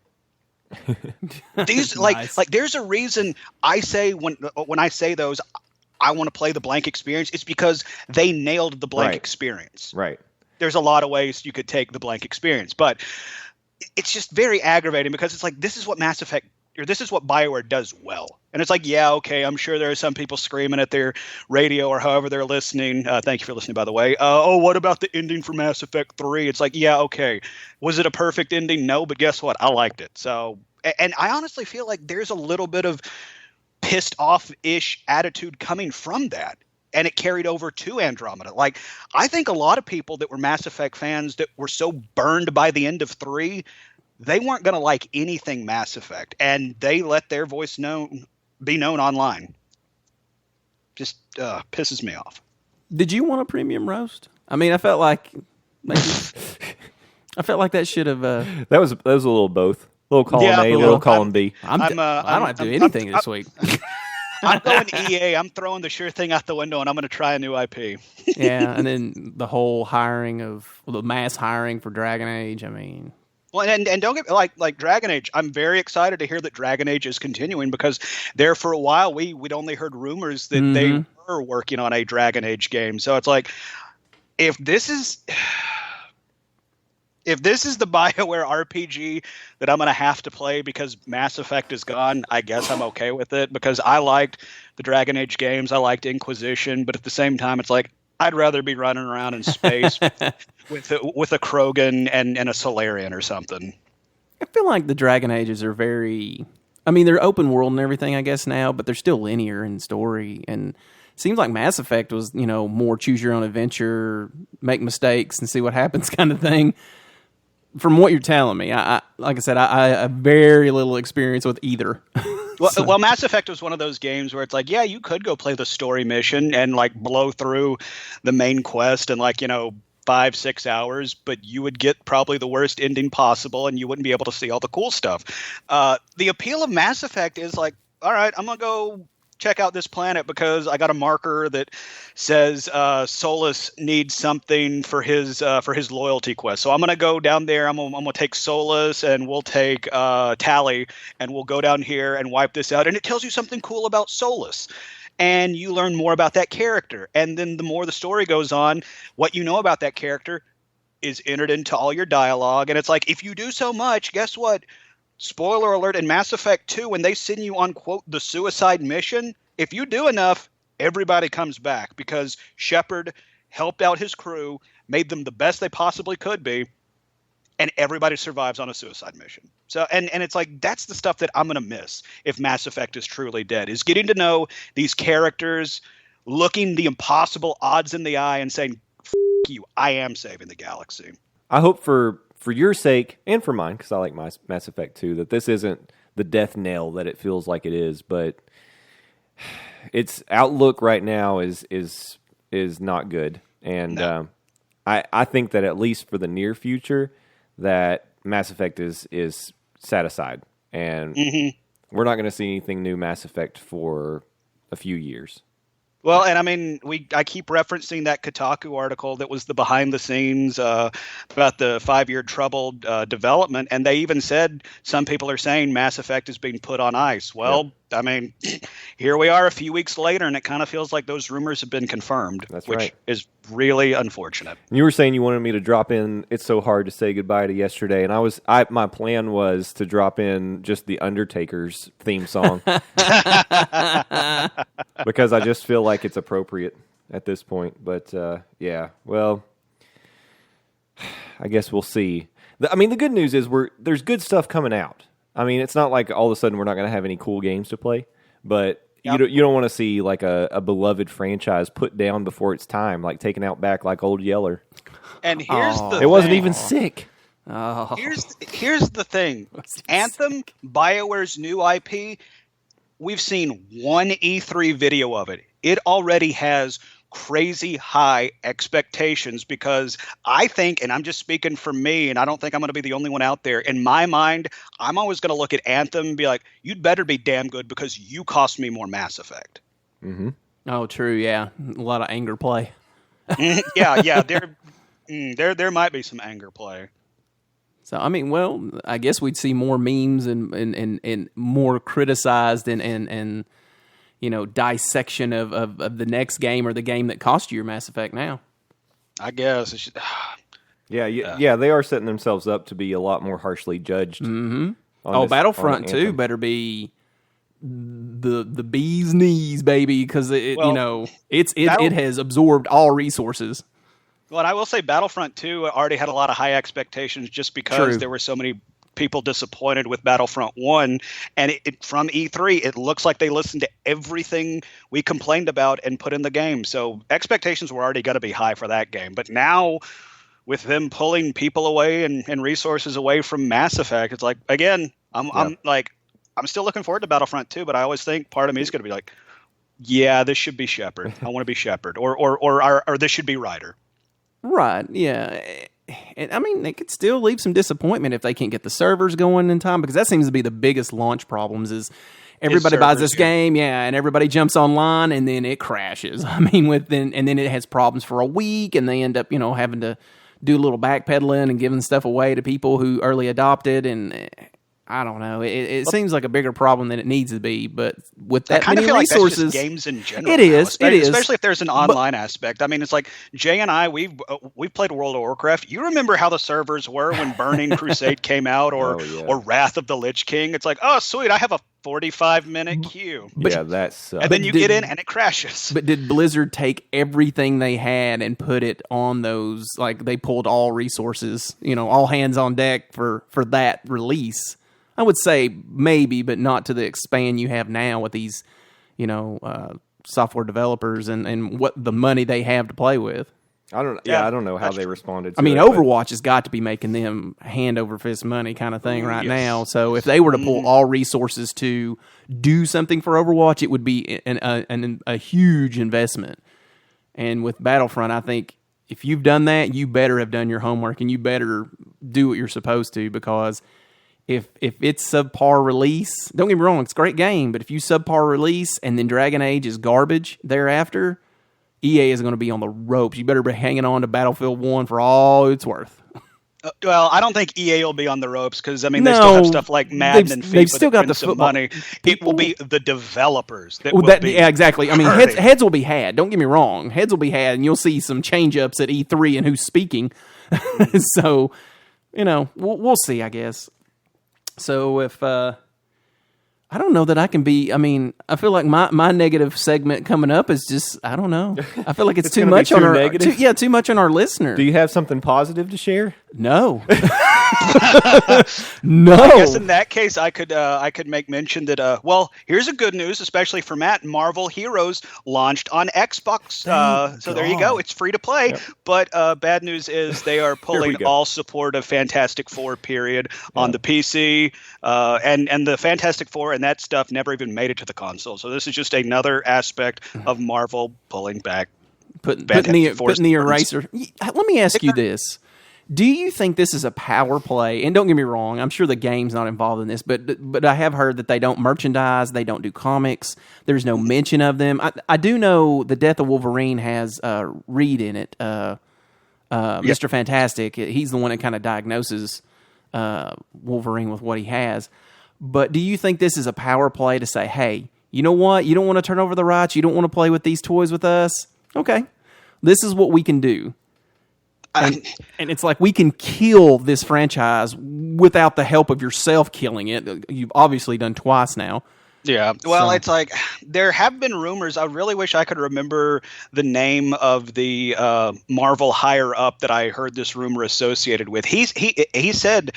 These Nice. like there's a reason I say when I say those, I want to play the blank experience. It's because they nailed the blank experience. Right. There's a lot of ways you could take the blank experience, but it's just very aggravating because it's like, this is what Mass Effect, or this is what BioWare does well. And it's like, yeah, okay, I'm sure there are some people screaming at their radio or however they're listening. Thank you for listening, by the way. Oh, what about the ending for Mass Effect 3? It's like, yeah, okay. Was it a perfect ending? No, but guess what? I liked it. So, and I honestly feel like there's a little bit of pissed off-ish attitude coming from that. And it carried over to Andromeda. Like, I think a lot of people that were Mass Effect fans that were so burned by the end of 3, they weren't going to like anything Mass Effect. And they let their voice be known online. Just pisses me off. Did you want a premium roast? I mean, I felt like maybe, that should have. That was a little both. A little column A, a little column B. I don't have to do anything this week. I'm going EA. I'm throwing the sure thing out the window, and I'm going to try a new IP. Yeah, and then the whole the mass hiring for Dragon Age. I mean, Well, and don't get like Dragon Age. I'm very excited to hear that Dragon Age is continuing because there for a while we'd only heard rumors that they were working on a Dragon Age game. So it's like if this is the BioWare RPG that I'm going to have to play because Mass Effect is gone, I guess I'm okay with it because I liked the Dragon Age games. I liked Inquisition, but at the same time, it's like I'd rather be running around in space with a Krogan and a Solarian or something. I feel like the Dragon Ages are very... I mean, they're open world and everything, I guess, now, but they're still linear in story. And it seems like Mass Effect was, more choose your own adventure, make mistakes, and see what happens kind of thing. From what you're telling me, I like I said, I have very little experience with either. Well, Mass Effect was one of those games where it's like, yeah, you could go play the story mission and like blow through the main quest in 5-6 hours, but you would get probably the worst ending possible and you wouldn't be able to see all the cool stuff. The appeal of Mass Effect is like, all right, I'm going to go check out this planet because I got a marker that says Solus needs something for his loyalty quest. So I'm going to go down there. I'm going to take Solus and we'll take Tally and we'll go down here and wipe this out. And it tells you something cool about Solus. And you learn more about that character. And then the more the story goes on, what you know about that character is entered into all your dialogue. And it's like, if you do so much, guess what? Spoiler alert, in Mass Effect 2, when they send you on, quote, the suicide mission, if you do enough, everybody comes back because Shepard helped out his crew, made them the best they possibly could be, and everybody survives on a suicide mission. So, and it's like, that's the stuff that I'm going to miss if Mass Effect is truly dead, is getting to know these characters, looking the impossible odds in the eye and saying, F you, I am saving the galaxy. I hope for your sake and for mine, because I like my Mass Effect 2, that this isn't the death knell that it feels like it is, but its outlook right now is not good. And no. I think that at least for the near future, that Mass Effect is set aside. And we're not going to see anything new Mass Effect for a few years. Well, and I mean, I keep referencing that Kotaku article that was the behind the scenes about the 5-year troubled development, and they even said some people are saying Mass Effect is being put on ice. Well, yep. I mean, here we are a few weeks later, and it kind of feels like those rumors have been confirmed, which is really unfortunate. You were saying you wanted me to drop in It's So Hard to Say Goodbye to Yesterday, and my plan was to drop in just the Undertaker's theme song because I just feel like it's appropriate at this point. But yeah, well, I guess we'll see. I mean, the good news is there's good stuff coming out. I mean, it's not like all of a sudden we're not going to have any cool games to play, but yep. you don't want to see like a beloved franchise put down before its time, like taken out back like Old Yeller. And here's the thing. It wasn't even sick. Oh. Here's the thing. Anthem, BioWare's new IP, we've seen one E3 video of it. It already has crazy high expectations because I think, and I'm just speaking for me, and I don't think I'm going to be the only one out there, in my mind, I'm always going to look at Anthem and be like, you'd better be damn good because you cost me more Mass Effect. Mm-hmm. Oh, true, yeah. A lot of anger play. Yeah, there might be some anger play. So, I mean, well, I guess we'd see more memes and more criticized and dissection of the next game or the game that cost you your Mass Effect now. I guess. It's just, yeah, they are setting themselves up to be a lot more harshly judged. Mm-hmm. Battlefront 2 better be the bee's knees, baby, because it has absorbed all resources. Well, and I will say Battlefront 2 already had a lot of high expectations just because there were so many people disappointed with Battlefront 1, and from E3 it looks like they listened to everything we complained about and put in the game, so expectations were already going to be high for that game. But now with them pulling people away and resources away from Mass Effect, it's like, again, I'm still looking forward to Battlefront 2, but I always think part of me is going to be like, yeah, this should be Shepard. I want to be Shepard, or this should be Ryder. Right, yeah. And I mean, they could still leave some disappointment if they can't get the servers going in time, because that seems to be the biggest launch problems is everybody buys this game, and everybody jumps online, and then it crashes. I mean, and then it has problems for a week, and they end up, having to do a little backpedaling and giving stuff away to people who early adopted, and I don't know. It seems like a bigger problem than it needs to be, but with that many resources, like that's just games in general. It is. Especially if there's an online aspect. I mean, it's like Jay and I, we've played World of Warcraft. You remember how the servers were when Burning Crusade came out, or Wrath of the Lich King? It's like, oh, sweet, I have a 45-minute queue. Yeah, that sucks. And then you get in and it crashes. But did Blizzard take everything they had and put it on those? Like they pulled all resources, all hands on deck for that release. I would say maybe, but not to the expand you have now with these, software developers and what the money they have to play with. I don't know how they responded to Overwatch has got to be making them hand over fist money kind of thing right now. So if they were to pull all resources to do something for Overwatch, it would be a huge investment. And with Battlefront, I think if you've done that, you better have done your homework and you better do what you're supposed to, because if it's subpar release, don't get me wrong, it's a great game, but if you subpar release and then Dragon Age is garbage thereafter, EA is going to be on the ropes. You better be hanging on to Battlefield 1 for all it's worth. Well, I don't think EA will be on the ropes because, they still have stuff like Madden and FIFA. They've still got the football money. It will be the developers that will be. Yeah, exactly. I mean, heads will be had. Don't get me wrong. Heads will be had, and you'll see some change-ups at E3 and who's speaking. So, we'll see, I guess. So if I don't know that I can be. I mean, I feel like my negative segment coming up is just, I don't know. I feel like it's too much on our too much on our listener. Do you have something positive to share? No. No. I guess in that case, I could make mention that. Well, here's a good news, especially for Matt. Marvel Heroes launched on Xbox. So there you go. It's free to play. Yep. But bad news is they are pulling all support of Fantastic Four on the PC, and the Fantastic Four and that stuff never even made it to the console. So this is just another aspect of Marvel pulling back. Putting the eraser. Let me ask you this. Do you think this is a power play? And don't get me wrong, I'm sure the game's not involved in this, but I have heard that they don't merchandise, they don't do comics, there's no mention of them. I do know the Death of Wolverine has Reed in it, Mr. Fantastic. He's the one that kind of diagnoses Wolverine with what he has. But do you think this is a power play to say, hey, you know what? You don't want to turn over the rights, you don't want to play with these toys with us? Okay, this is what we can do. And it's like we can kill this franchise without the help of yourself killing it. You've obviously done twice now. Yeah. Well, It's like there have been rumors. I really wish I could remember the name of the Marvel higher up that I heard this rumor associated with. He said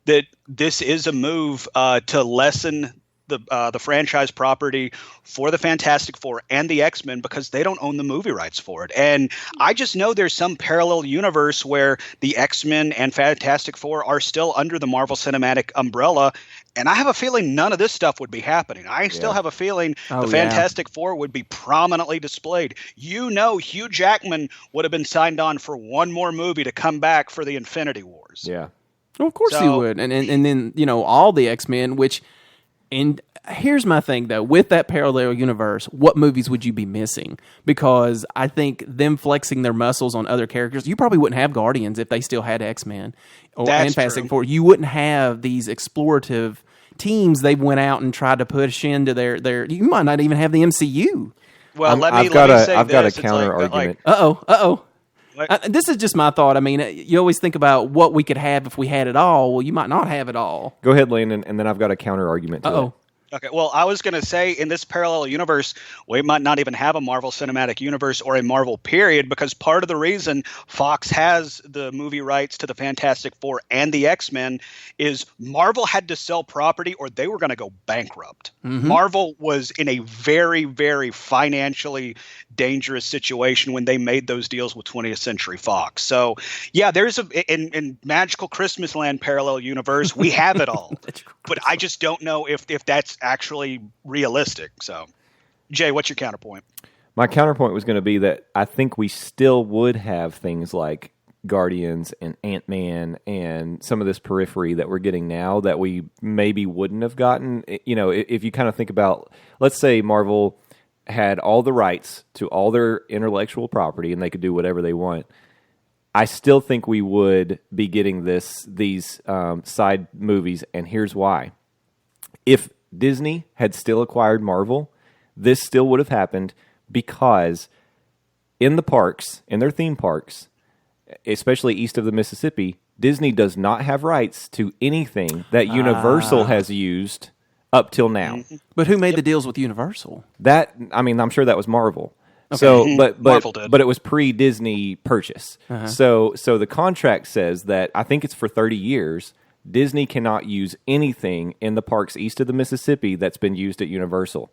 that this is a move to lessen the franchise property for the Fantastic Four and the X-Men because they don't own the movie rights for it. And I just know there's some parallel universe where the X-Men and Fantastic Four are still under the Marvel Cinematic umbrella. And I have a feeling none of this stuff would be happening. I still have a feeling the Fantastic Four would be prominently displayed. Hugh Jackman would have been signed on for one more movie to come back for the Infinity Wars. Yeah. Well, of course he would. And then, all the X-Men, and here's my thing, though. With that parallel universe, what movies would you be missing? Because I think them flexing their muscles on other characters, you probably wouldn't have Guardians if they still had X-Men and Fantastic Four. You wouldn't have these explorative teams they went out and tried to push into their. You might not even have the MCU. Well, I've got a counter argument. This is just my thought. I mean, you always think about what we could have if we had it all. Well, you might not have it all. Go ahead, Landon, and then I've got a counter argument to it. Okay, well, I was going to say in this parallel universe, we might not even have a Marvel Cinematic Universe or a Marvel period because part of the reason Fox has the movie rights to the Fantastic Four and the X-Men is Marvel had to sell property or they were going to go bankrupt. Mm-hmm. Marvel was in a very, very financially dangerous situation when they made those deals with 20th Century Fox. So, yeah, there's in Magical Christmas Land parallel universe, we have it all. But I just don't know if that's actually realistic. So, Jay, what's your counterpoint? My counterpoint was going to be that I think we still would have things like Guardians and Ant-Man and some of this periphery that we're getting now that we maybe wouldn't have gotten. If you kind of think about, let's say Marvel had all the rights to all their intellectual property and they could do whatever they want. I still think we would be getting these side movies, and here's why. If Disney had still acquired Marvel, this still would have happened because in the parks, in their theme parks, especially east of the Mississippi, Disney does not have rights to anything that Universal has used up till now. But who made the deals with Universal? I'm sure that was Marvel. Okay. So, Marvel did. But it was pre-Disney purchase. So the contract says that I think it's for 30 years. Disney cannot use anything in the parks east of the Mississippi that's been used at Universal.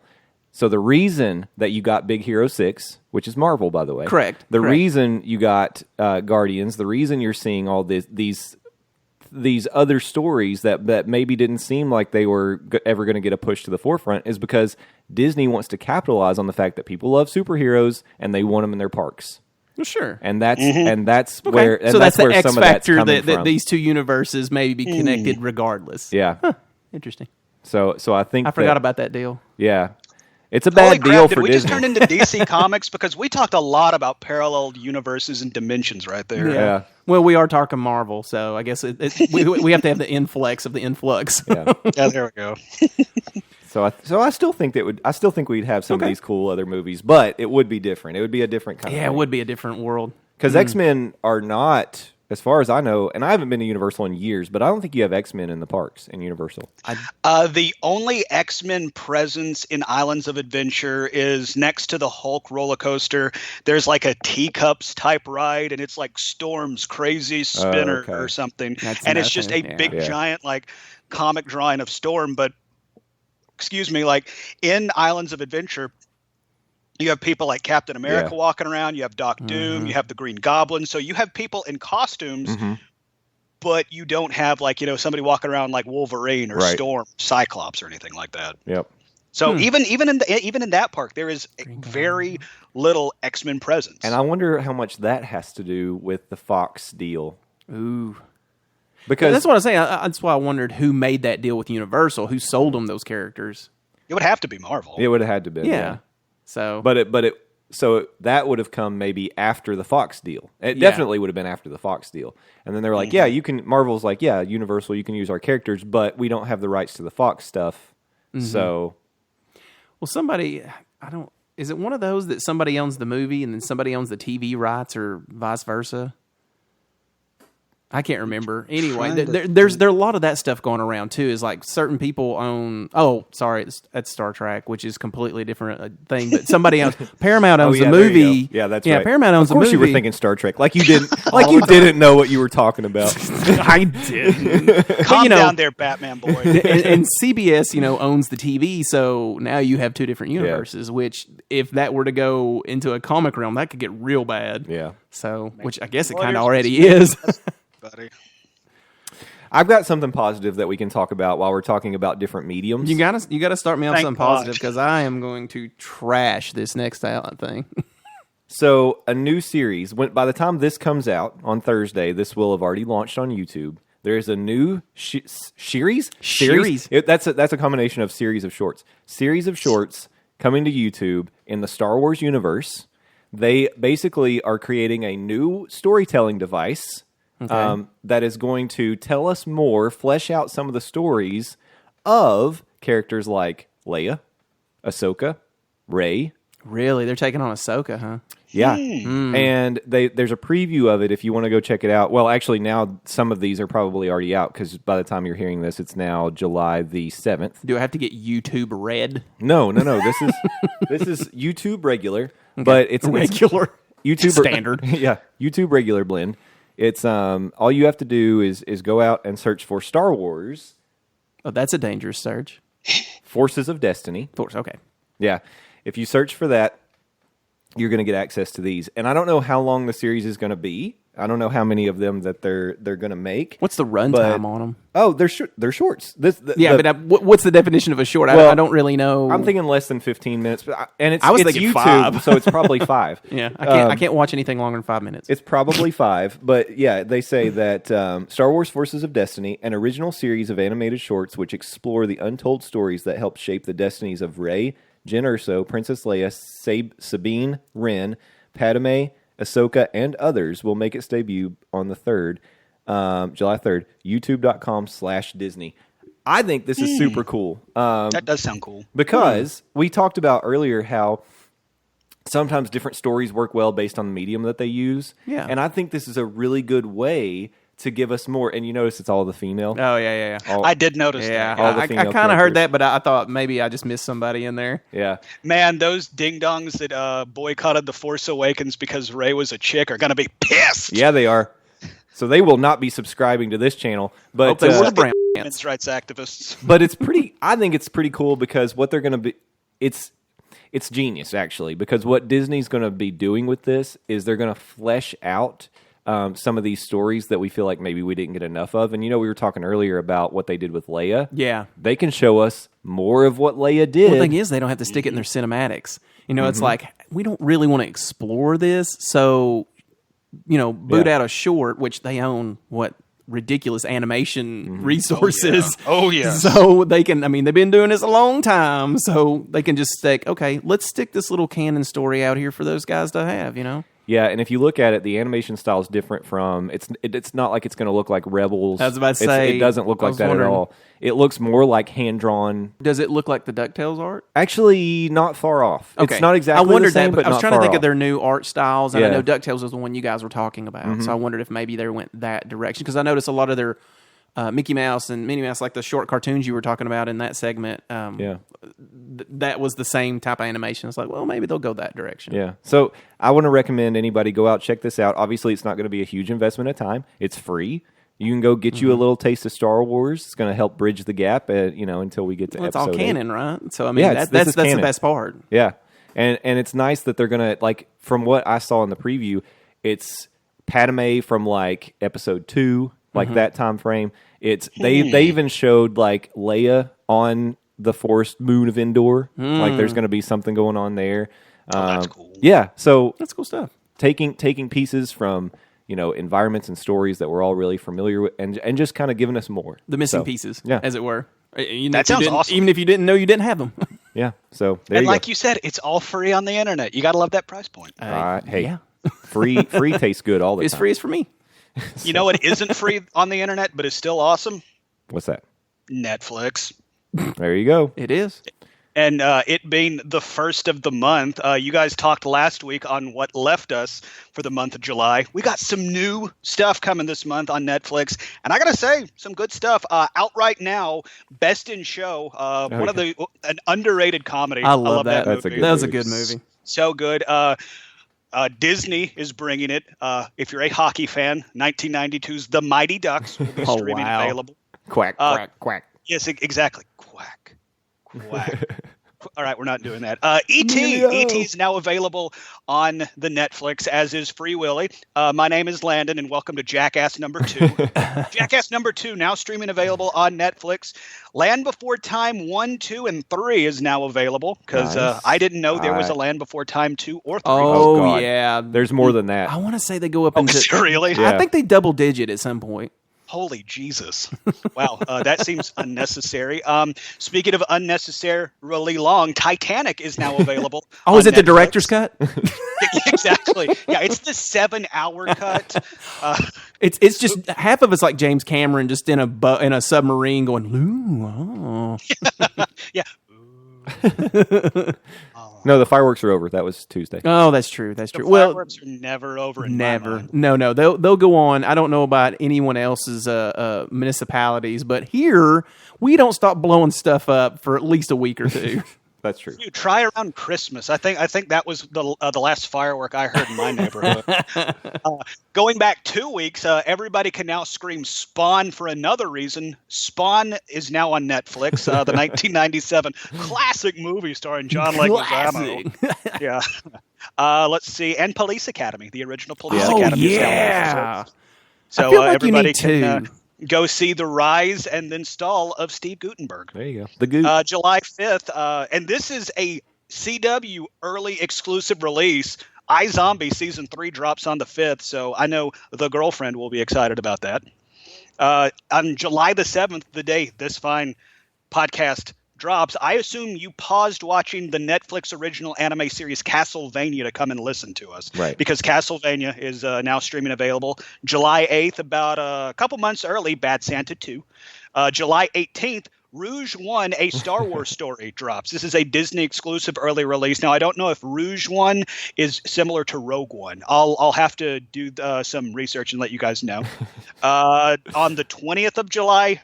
So the reason that you got Big Hero 6, which is Marvel, by the way. Correct. The reason you got Guardians, the reason you're seeing all these other stories that maybe didn't seem like they were ever going to get a push to the forefront is because Disney wants to capitalize on the fact that people love superheroes and they want them in their parks. Well, sure. And that's Okay. where so that's where the X some of that's factor coming that from. these two universes may be connected regardless. Yeah. Huh. Interesting. So I think I forgot about that deal. Yeah. It's a Holy bad crap, deal did for we Disney. just turn into DC Comics? Because we talked a lot about parallel universes and dimensions right there. Yeah. Well, we are talking Marvel, so I guess we have to have the influx of the influx. Yeah. Yeah, there we go. So I still think we'd have some of these cool other movies, but it would be different. It would be a different kind of Yeah, it would be a different world. Because X-Men are not, as far as I know, and I haven't been to Universal in years, but I don't think you have X-Men in the parks in Universal. The only X-Men presence in Islands of Adventure is next to the Hulk roller coaster. There's like a teacups type ride, and it's like Storm's crazy spinner or something. And it's just a big giant like comic drawing of Storm. But excuse me, like in Islands of Adventure, you have people like Captain America walking around. You have Doc Doom. You have the Green Goblin. So you have people in costumes, but you don't have like, somebody walking around like Wolverine or Storm, Cyclops or anything like that. Yep. So even in that park, there is very little X-Men presence. And I wonder how much that has to do with the Fox deal. Ooh. Because that's what I'm saying. That's why I wondered who made that deal with Universal, who sold them those characters. It would have to be Marvel. it would have had to be. Yeah. So, So that would have come maybe after the Fox deal. It definitely would have been after the Fox deal. And then they were like, yeah, you can, Marvel's like, yeah, Universal, you can use our characters, but we don't have the rights to the Fox stuff. So. well, somebody, is it one of those that somebody owns the movie and then somebody owns the TV rights or vice versa? I can't remember. Anyway, there's a lot of that stuff going around too. Is like certain people own. Oh, sorry, that's Star Trek, which is completely different thing. But somebody owns. Paramount owns the movie. Yeah, that's right. Paramount owns the movie. Of course, you were thinking Star Trek, like you didn't, you didn't know what you were talking about. I didn't. Calm down there, Batman boy. and CBS, owns the TV, so now you have two different universes. Which, if that were to go into a comic realm, that could get real bad. Yeah. So, which I guess it kind of already is. Buddy. I've got something positive that we can talk about while we're talking about different mediums. You gotta start me on Thank something God. positive because I am going to trash this next thing. So a new series. By the time this comes out on Thursday, this will have already launched on YouTube. There is a new series. That's a combination of series of shorts. Series of shorts coming to YouTube in the Star Wars universe. They basically are creating a new storytelling device. That is going to tell us more, flesh out some of the stories of characters like Leia, Ahsoka, Rey. Really, they're taking on Ahsoka, huh? Yeah, and there's a preview of it if you want to go check it out. Well, actually, now some of these are probably already out because by the time you're hearing this, it's now July the 7th. Do I have to get YouTube Red? No. This is YouTube regular, but it's Regular. YouTube Standard. Yeah, YouTube regular blend. It's all you have to do is go out and search for Star Wars. Oh, that's a dangerous search. Forces of Destiny. Okay. Yeah. If you search for that, you're going to get access to these. And I don't know how long the series is going to be. I don't know how many of them that they're going to make. What's the runtime on them? Oh, they're shorts. What's the definition of a short? Well, I don't really know. I'm thinking less than 15 minutes. And it's thinking YouTube, 5. so it's probably 5. Yeah, I can't watch anything longer than 5 minutes. It's probably 5, but yeah, they say that Star Wars Forces of Destiny, an original series of animated shorts which explore the untold stories that helped shape the destinies of Rey, Jyn Erso, Princess Leia, Sabine Wren, Padme, Ahsoka, and others will make its debut on the 3rd, July 3rd, youtube.com/Disney. I think this is super cool. That does sound cool. Because we talked about earlier how sometimes different stories work well based on the medium that they use. Yeah. And I think this is a really good way to give us more. And you notice it's all the female. Oh, yeah. I did notice Yeah, that. All the I female kind of heard characters. that, but I thought maybe I just missed somebody in there. Yeah. Man, those ding-dongs that boycotted The Force Awakens because Rey was a chick are going to be pissed. Yeah, they are. So they will not be subscribing to this channel. But Hope they wore the brown Women's pants. rights activists. but it's pretty. I think it's pretty cool because what they're going to be. It's genius actually because what Disney's going to be doing with this is they're going to flesh out some of these stories that we feel like maybe we didn't get enough of. And we were talking earlier about what they did with Leia. Yeah. They can show us more of what Leia did. Well, the thing is, they don't have to stick it in their cinematics. It's like, we don't really want to explore this, so, boot out a short, which they own, ridiculous animation resources. Oh, yeah. So they can, they've been doing this a long time, so they can just stick, okay, let's stick this little canon story out here for those guys to have, Yeah, and if you look at it, the animation style is different from. It's not like it's going to look like Rebels. I was about to say, it doesn't look I like was that wondering. at all. It looks more like hand drawn. Does it look like the DuckTales art? Actually, not far off. Okay. It's not exactly. I wondered the same, that, but I was not trying to far think of off. their new art styles, and I Yeah. know DuckTales was the one you guys were talking about. So I wondered if maybe they went that direction because I noticed a lot of their Mickey Mouse and Minnie Mouse, like the short cartoons you were talking about in that segment. That was the same type of animation. It's like, well, maybe they'll go that direction. Yeah. So I want to recommend anybody go out, check this out. Obviously, it's not going to be a huge investment of time. It's free. You can go get you a little taste of Star Wars. It's going to help bridge the gap, until we get to Well, it's episode all 8. canon, right? So Yeah, this that's is the canon. best part. Yeah, and it's nice that they're gonna from what I saw in the preview, it's Padme from episode 2, that time frame. It's they even showed Leia on the forest moon of Endor. There's gonna be something going on there. That's cool. Yeah, so That's cool stuff. taking pieces from environments and stories that we're all really familiar with, and just kind of giving us more The missing So, pieces, yeah. as it were. That sounds awesome. Even if you didn't know you didn't have them. Yeah, so there And you like go. you said, it's all free on the internet. You got to love that price point. Hey, yeah. free tastes good all the It's time. free as for me. You know what isn't free on the internet, but is still awesome? What's that? Netflix. There you go. It is. And it being the first of the month, you guys talked last week on what left us for the month of July. We got some new stuff coming this month on Netflix. And I got to say, some good stuff. Out right now, Best in Show, an underrated comedy. I love that. That's a movie. good That was a movie. good movie. So good. Disney is bringing it. If you're a hockey fan, 1992's The Mighty Ducks will be Oh, streaming wow. available. Quack, quack, quack. Yes, exactly. Quack. All right, we're not doing that. E.T. No. E.T. is now available on the Netflix, as is Free Willy. My name is Landon, and welcome to Jackass number 2. Jackass number 2 now streaming available on Netflix. Land Before Time 1, 2, and 3 is now available because Nice. I didn't know there was a Land Before Time 2 or 3. Oh, God. yeah. There's more than that. I want to say they go up Oh, into. is it really? Yeah. I think they double digit at some point. Holy Jesus. Wow, that seems unnecessary. Speaking of unnecessarily long, Titanic is now available. Oh, on is it the Netflix. director's cut? Exactly. Yeah, it's the 7-hour cut. It's just half of it's like James Cameron just in a submarine going, ooh, oh. Yeah. No, the fireworks are over. That was Tuesday. Oh, that's true. That's The true. Well, fireworks are never over in my never. mind. No. They'll go on. I don't know about anyone else's municipalities, but here we don't stop blowing stuff up for at least a week or two. That's true. You try around Christmas. I think that was the last firework I heard in my neighborhood. Going back 2 weeks, everybody can now scream Spawn for another reason. Spawn is now on Netflix. The 1997 classic movie starring John Leguizamo. Classic. Yeah. Let's see, and Police Academy, the original Police Oh, Academy. is now on yeah. Netflix. So I feel like you everybody need can two. go see the rise and then stall of Steve Guttenberg. There you go. The goose. July 5th, and this is a CW early exclusive release. iZombie Season 3 drops on the 5th, so I know the girlfriend will be excited about that. On July the 7th, the day this fine podcast drops, I assume you paused watching the Netflix original anime series Castlevania to come and listen to us. Right. Because Castlevania is now streaming available. July 8th, about a couple months early, Bad Santa 2. July 18th, Rouge One, a Star Wars story drops. This is a Disney exclusive early release. Now, I don't know if Rouge One is similar to Rogue One. I'll have to do some research and let you guys know. On the 20th of July,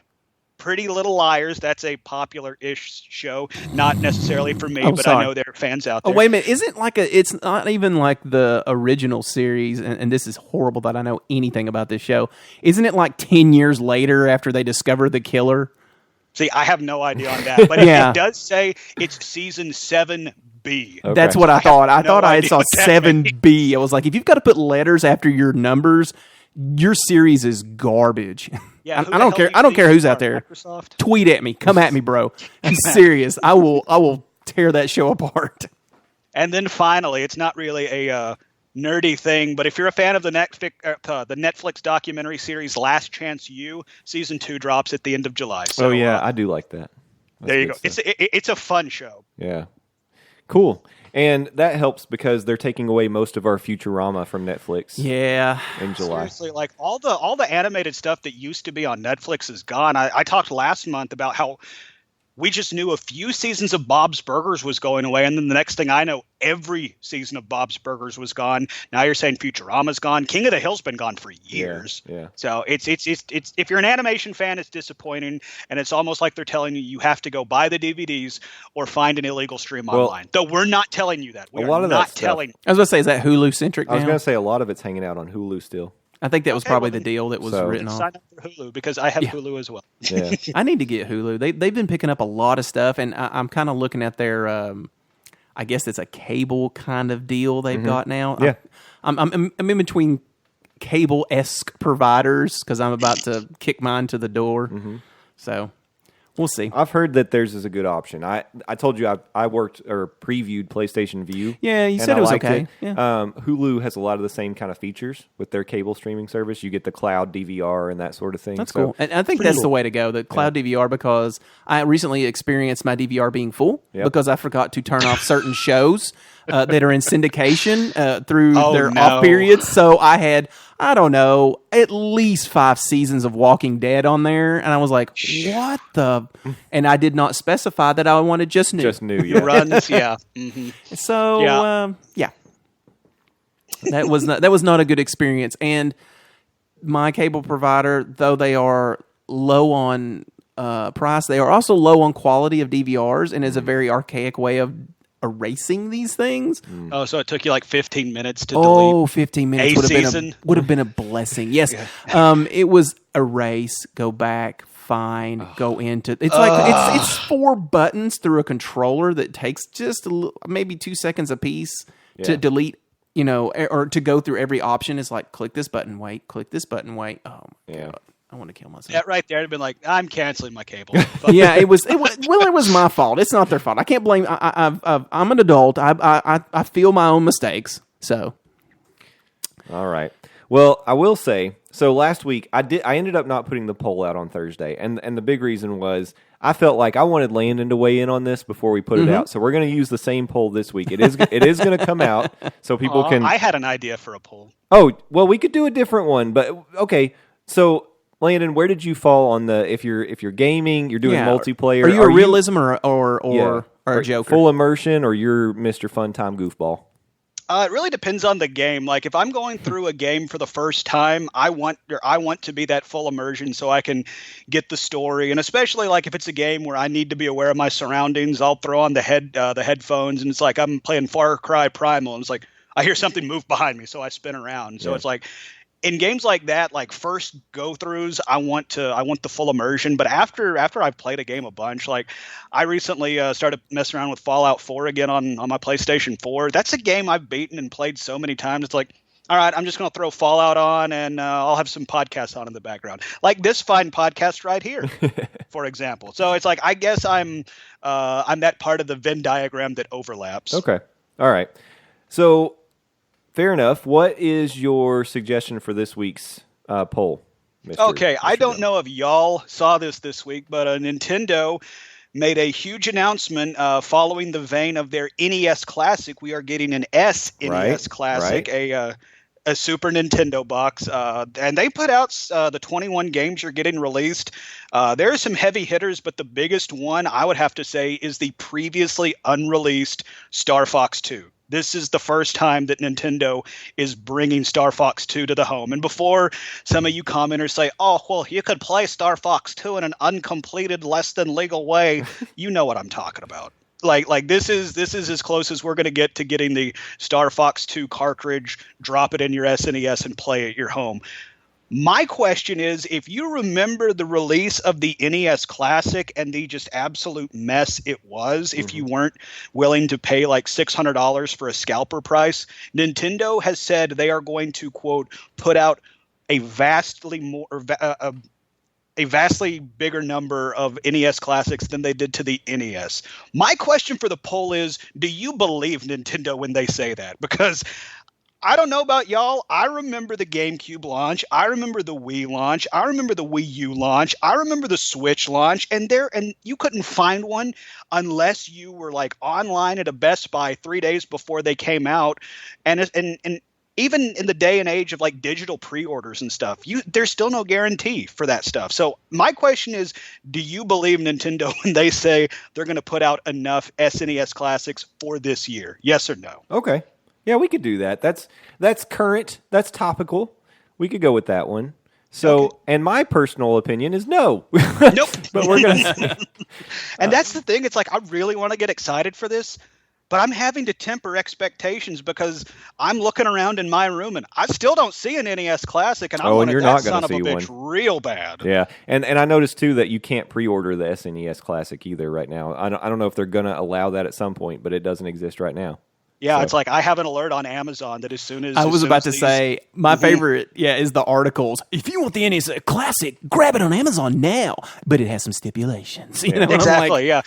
Pretty Little Liars. That's a popular-ish show. Not necessarily for me, but sorry. I know there are fans out there. Oh, wait a minute. It's not even like the original series, and this is horrible that I know anything about this show. Isn't it like 10 years later after they discover the killer? See, I have no idea on that, but Yeah. it does say it's season 7B. Okay. That's what I thought. I no thought I idea saw what that 7B. I was like, if you've got to put letters after your numbers, your series is garbage. Yeah, who I the don't hell care. do you I don't think care you who's are, out there. Microsoft? Tweet at me. Come at me, bro. I'm serious. I will tear that show apart. And then finally, it's not really a nerdy thing, but if you're a fan of the Netflix documentary series Last Chance U, season 2 drops at the end of July. So, Oh yeah, I do like that. That's there you good go. stuff. It's a fun show. Yeah. Cool. And that helps because they're taking away most of our Futurama from Netflix Yeah. in July. Seriously, like all the animated stuff that used to be on Netflix is gone. I talked last month about how we just knew a few seasons of Bob's Burgers was going away, and then the next thing I know, every season of Bob's Burgers was gone. Now you're saying Futurama's gone. King of the Hill's been gone for years. Yeah. So it's if you're an animation fan, it's disappointing, and it's almost like they're telling you have to go buy the DVDs or find an illegal stream online. Though we're not telling you that. We a lot are of that not stuff- telling. I was going to say, is that Hulu centric I was now? going to say a lot of it's hanging out on Hulu still. I think that was Okay, probably well, the then- deal that was So- written Sign off. up for Hulu because I have Yeah. Hulu as well. Yeah. I need to get Hulu. They've been picking up a lot of stuff, and I'm kind of looking at their. I guess it's a cable kind of deal they've got now. Yeah. I'm in between cable-esque providers because I'm about to kick mine to the door. So we'll see. I've heard that theirs is a good option. I told you I worked or previewed PlayStation View. Yeah, you and said I it was liked okay. it. Yeah. Hulu has a lot of the same kind of features with their cable streaming service. You get the cloud DVR and that sort of thing. That's So, cool. And I think pretty that's the cool. way to go, the cloud DVR, because I recently experienced my DVR being full Yep. because I forgot to turn off certain shows that are in syndication through Oh, their no. off periods. So I had, I don't know, at least 5 seasons of Walking Dead on there. And I was like, what the? And I did not specify that I wanted just new. Just new, yeah. Runs, yeah. hmm So Yeah. yeah, that was not a good experience. And my cable provider, though they are low on price, they are also low on quality of DVRs, and is a very archaic way of erasing these things. Oh, so it took you like 15 minutes to Oh, delete. 15 minutes a would have been season? would have been a blessing. Yes, it was erase, go back, find, go into. It's like it's 4 buttons through a controller that takes just maybe 2 seconds a piece to Yeah. delete. You know, or to go through every option. Is like click this button, wait, click this button, wait. Oh my Yeah. god, I want to kill myself. That right there, I'd have been like, I'm canceling my cable. Yeah, it was. Well, it was my fault. It's not their fault. I can't blame. I'm an adult. I feel my own mistakes. So All right. Well, I will say, so last week I ended up not putting the poll out on Thursday, and the big reason was I felt like I wanted Landon to weigh in on this before we put it out. So we're going to use the same poll this week. It is going to come out so people can. I had an idea for a poll. Oh, well, we could do a different one, but okay. So Landon, where did you fall on the if you're gaming, you're doing yeah. multiplayer? Are you a realism or Yeah. a joker? Full immersion, or you're Mr. Fun Time Goofball? It really depends on the game. Like if I'm going through a game for the first time, I want to be that full immersion so I can get the story. And especially like if it's a game where I need to be aware of my surroundings, I'll throw on the headphones, and it's like I'm playing Far Cry Primal, and it's like I hear something move behind me, so I spin around. So Yeah. it's like in games like that, like first go throughs, I want the full immersion. But after I've played a game a bunch, like I recently started messing around with Fallout 4 again on my PlayStation 4. That's a game I've beaten and played so many times. It's like, all right, I'm just going to throw Fallout on, and I'll have some podcasts on in the background, like this fine podcast right here, for example. So it's like I guess I'm that part of the Venn diagram that overlaps. Okay. All right. So fair enough. What is your suggestion for this week's poll? Mr. Okay, I Mr. don't Jones? know if y'all saw this week, but Nintendo made a huge announcement following the vein of their NES Classic. We are getting an SNES Classic, a Super Nintendo box, and they put out the 21 games are getting released. There are some heavy hitters, but the biggest one I would have to say is the previously unreleased Star Fox 2. This is the first time that Nintendo is bringing Star Fox 2 to the home. And before some of you commenters say, oh, well, you could play Star Fox 2 in an uncompleted, less than legal way, you know what I'm talking about. Like this is as close as we're going to get to getting the Star Fox 2 cartridge, drop it in your SNES and play at your home. My question is, if you remember the release of the NES Classic and the just absolute mess it was, if you weren't willing to pay like $600 for a scalper price, Nintendo has said they are going to, quote, put out a vastly bigger number of NES classics than they did to the NES. My question for the poll is, do you believe Nintendo when they say that? Because I don't know about y'all. I remember the GameCube launch. I remember the Wii launch. I remember the Wii U launch. I remember the Switch launch. And you couldn't find one unless you were like online at a Best Buy 3 days before they came out. And even in the day and age of like digital pre-orders and stuff, there's still no guarantee for that stuff. So my question is, do you believe Nintendo when they say they're going to put out enough SNES classics for this year? Yes or no? Okay. Yeah, we could do that. That's current. That's topical. We could go with that one. So, okay. And my personal opinion is no. Nope. But we're gonna. And that's the thing. It's like I really want to get excited for this, but I'm having to temper expectations because I'm looking around in my room and I still don't see an NES Classic, and I wanted that son of a bitch real bad. Yeah, and I noticed too that you can't pre-order the SNES Classic either right now. I don't know if they're gonna allow that at some point, but it doesn't exist right now. Yeah, so. It's like I have an alert on Amazon that as soon as... I was about to say, my favorite, is the articles. If you want the NES Classic, grab it on Amazon now. But it has some stipulations. You know? Exactly, like, yeah.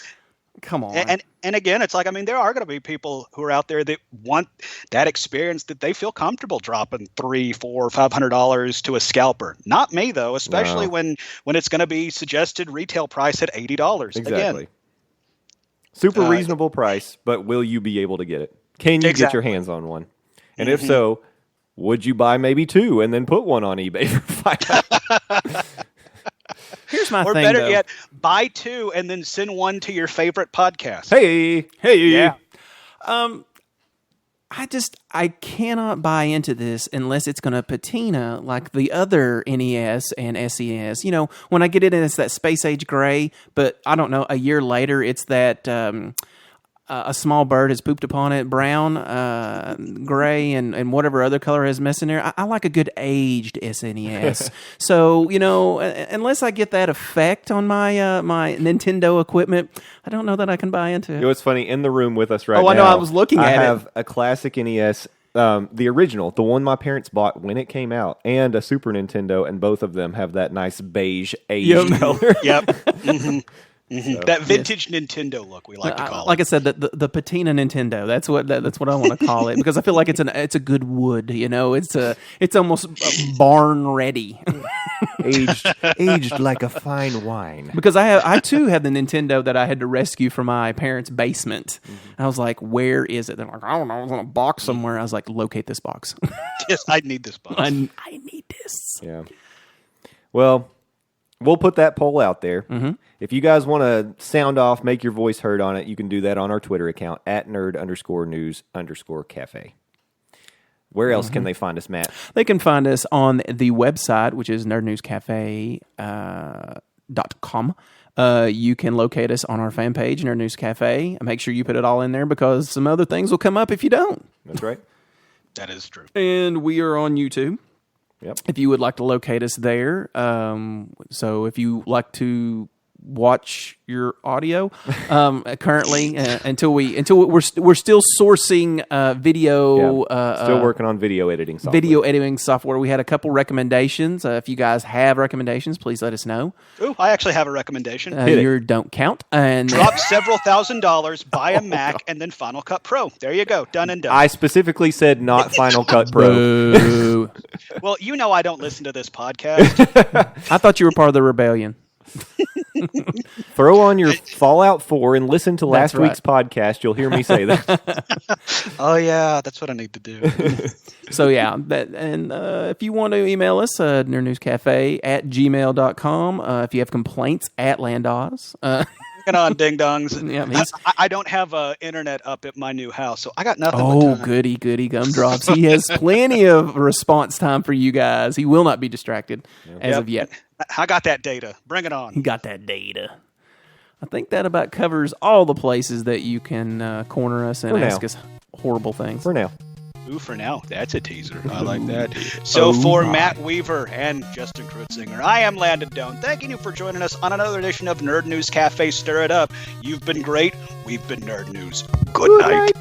Come on. And again, it's like, I mean, there are going to be people who are out there that want that experience, that they feel comfortable dropping $300, $400, $500 to a scalper. Not me, though, especially when it's going to be suggested retail price at $80. Exactly. Again, super reasonable price, but will you be able to get it? Can you get your hands on one? And if so, would you buy maybe two and then put one on eBay for $5? Here's my thing, or better yet, buy two and then send one to your favorite podcast. Hey, yeah. I cannot buy into this unless it's going to patina like the other NES and SES. You know, when I get it, it's that space age gray, but I don't know, a year later, it's that a small bird has pooped upon it, brown, gray, and whatever other color has mess in there. I like a good aged SNES. So, you know, unless I get that effect on my my Nintendo equipment, I don't know that I can buy into it. You know, it's funny, in the room with us right now. Oh, I know, I was looking at it. I have a classic NES, the original, the one my parents bought when it came out, and a Super Nintendo, and both of them have that nice beige aged color. Yep. Mm-hmm. So, that vintage Nintendo look, we like to call it. Like I said, the patina Nintendo. That's what I want to call it, because I feel like it's a good wood. You know, it's almost barn ready, aged like a fine wine. Because I too have the Nintendo that I had to rescue from my parents' basement. Mm-hmm. I was like, where is it? They're like, I don't know, it's in a box somewhere. I was like, locate this box. Yes, I need this box. I need this. Yeah. Well, we'll put that poll out there. Mm-hmm. If you guys want to sound off, make your voice heard on it, you can do that on our Twitter account, @nerd_news_cafe. Where else can they find us, Matt? They can find us on the website, which is nerdnewscafe.com. You can locate us on our fan page, Nerd News Cafe. Make sure you put it all in there, because some other things will come up if you don't. That's right. That is true. And we are on YouTube. Yep. If you would like to locate us there. So if you like to watch your audio, currently until we're still sourcing video. Still working on video editing software. We had a couple recommendations. If you guys have recommendations, please let us know. Ooh, I actually have a recommendation. Your don't count. And drop several $1,000s, buy a Mac, and then Final Cut Pro. There you go, done and done. I specifically said not Final Cut Well, you know I don't listen to this podcast. I thought you were part of the rebellion. Throw on your Fallout 4 and listen to last right. week's podcast. You'll hear me say that. Oh yeah, that's what I need to do. So yeah, if you want to email us, nerdnewscafe@gmail.com. If you have complaints, @Landoz. Get on, ding dongs. Yeah, I don't have internet up at my new house, so I got nothing. Oh, but time. goody gumdrops. He has plenty of response time for you guys. He will not be distracted as of yet. I got that data. Bring it on. He got that data. I think that about covers all the places that you can corner us and ask us horrible things. For now. Ooh, for now. That's a teaser. I like that. So for Matt Weaver and Justin Krutzinger, I am Landon Doan. Thanking you for joining us on another edition of Nerd News Cafe Stir It Up. You've been great. We've been Nerd News. Good night.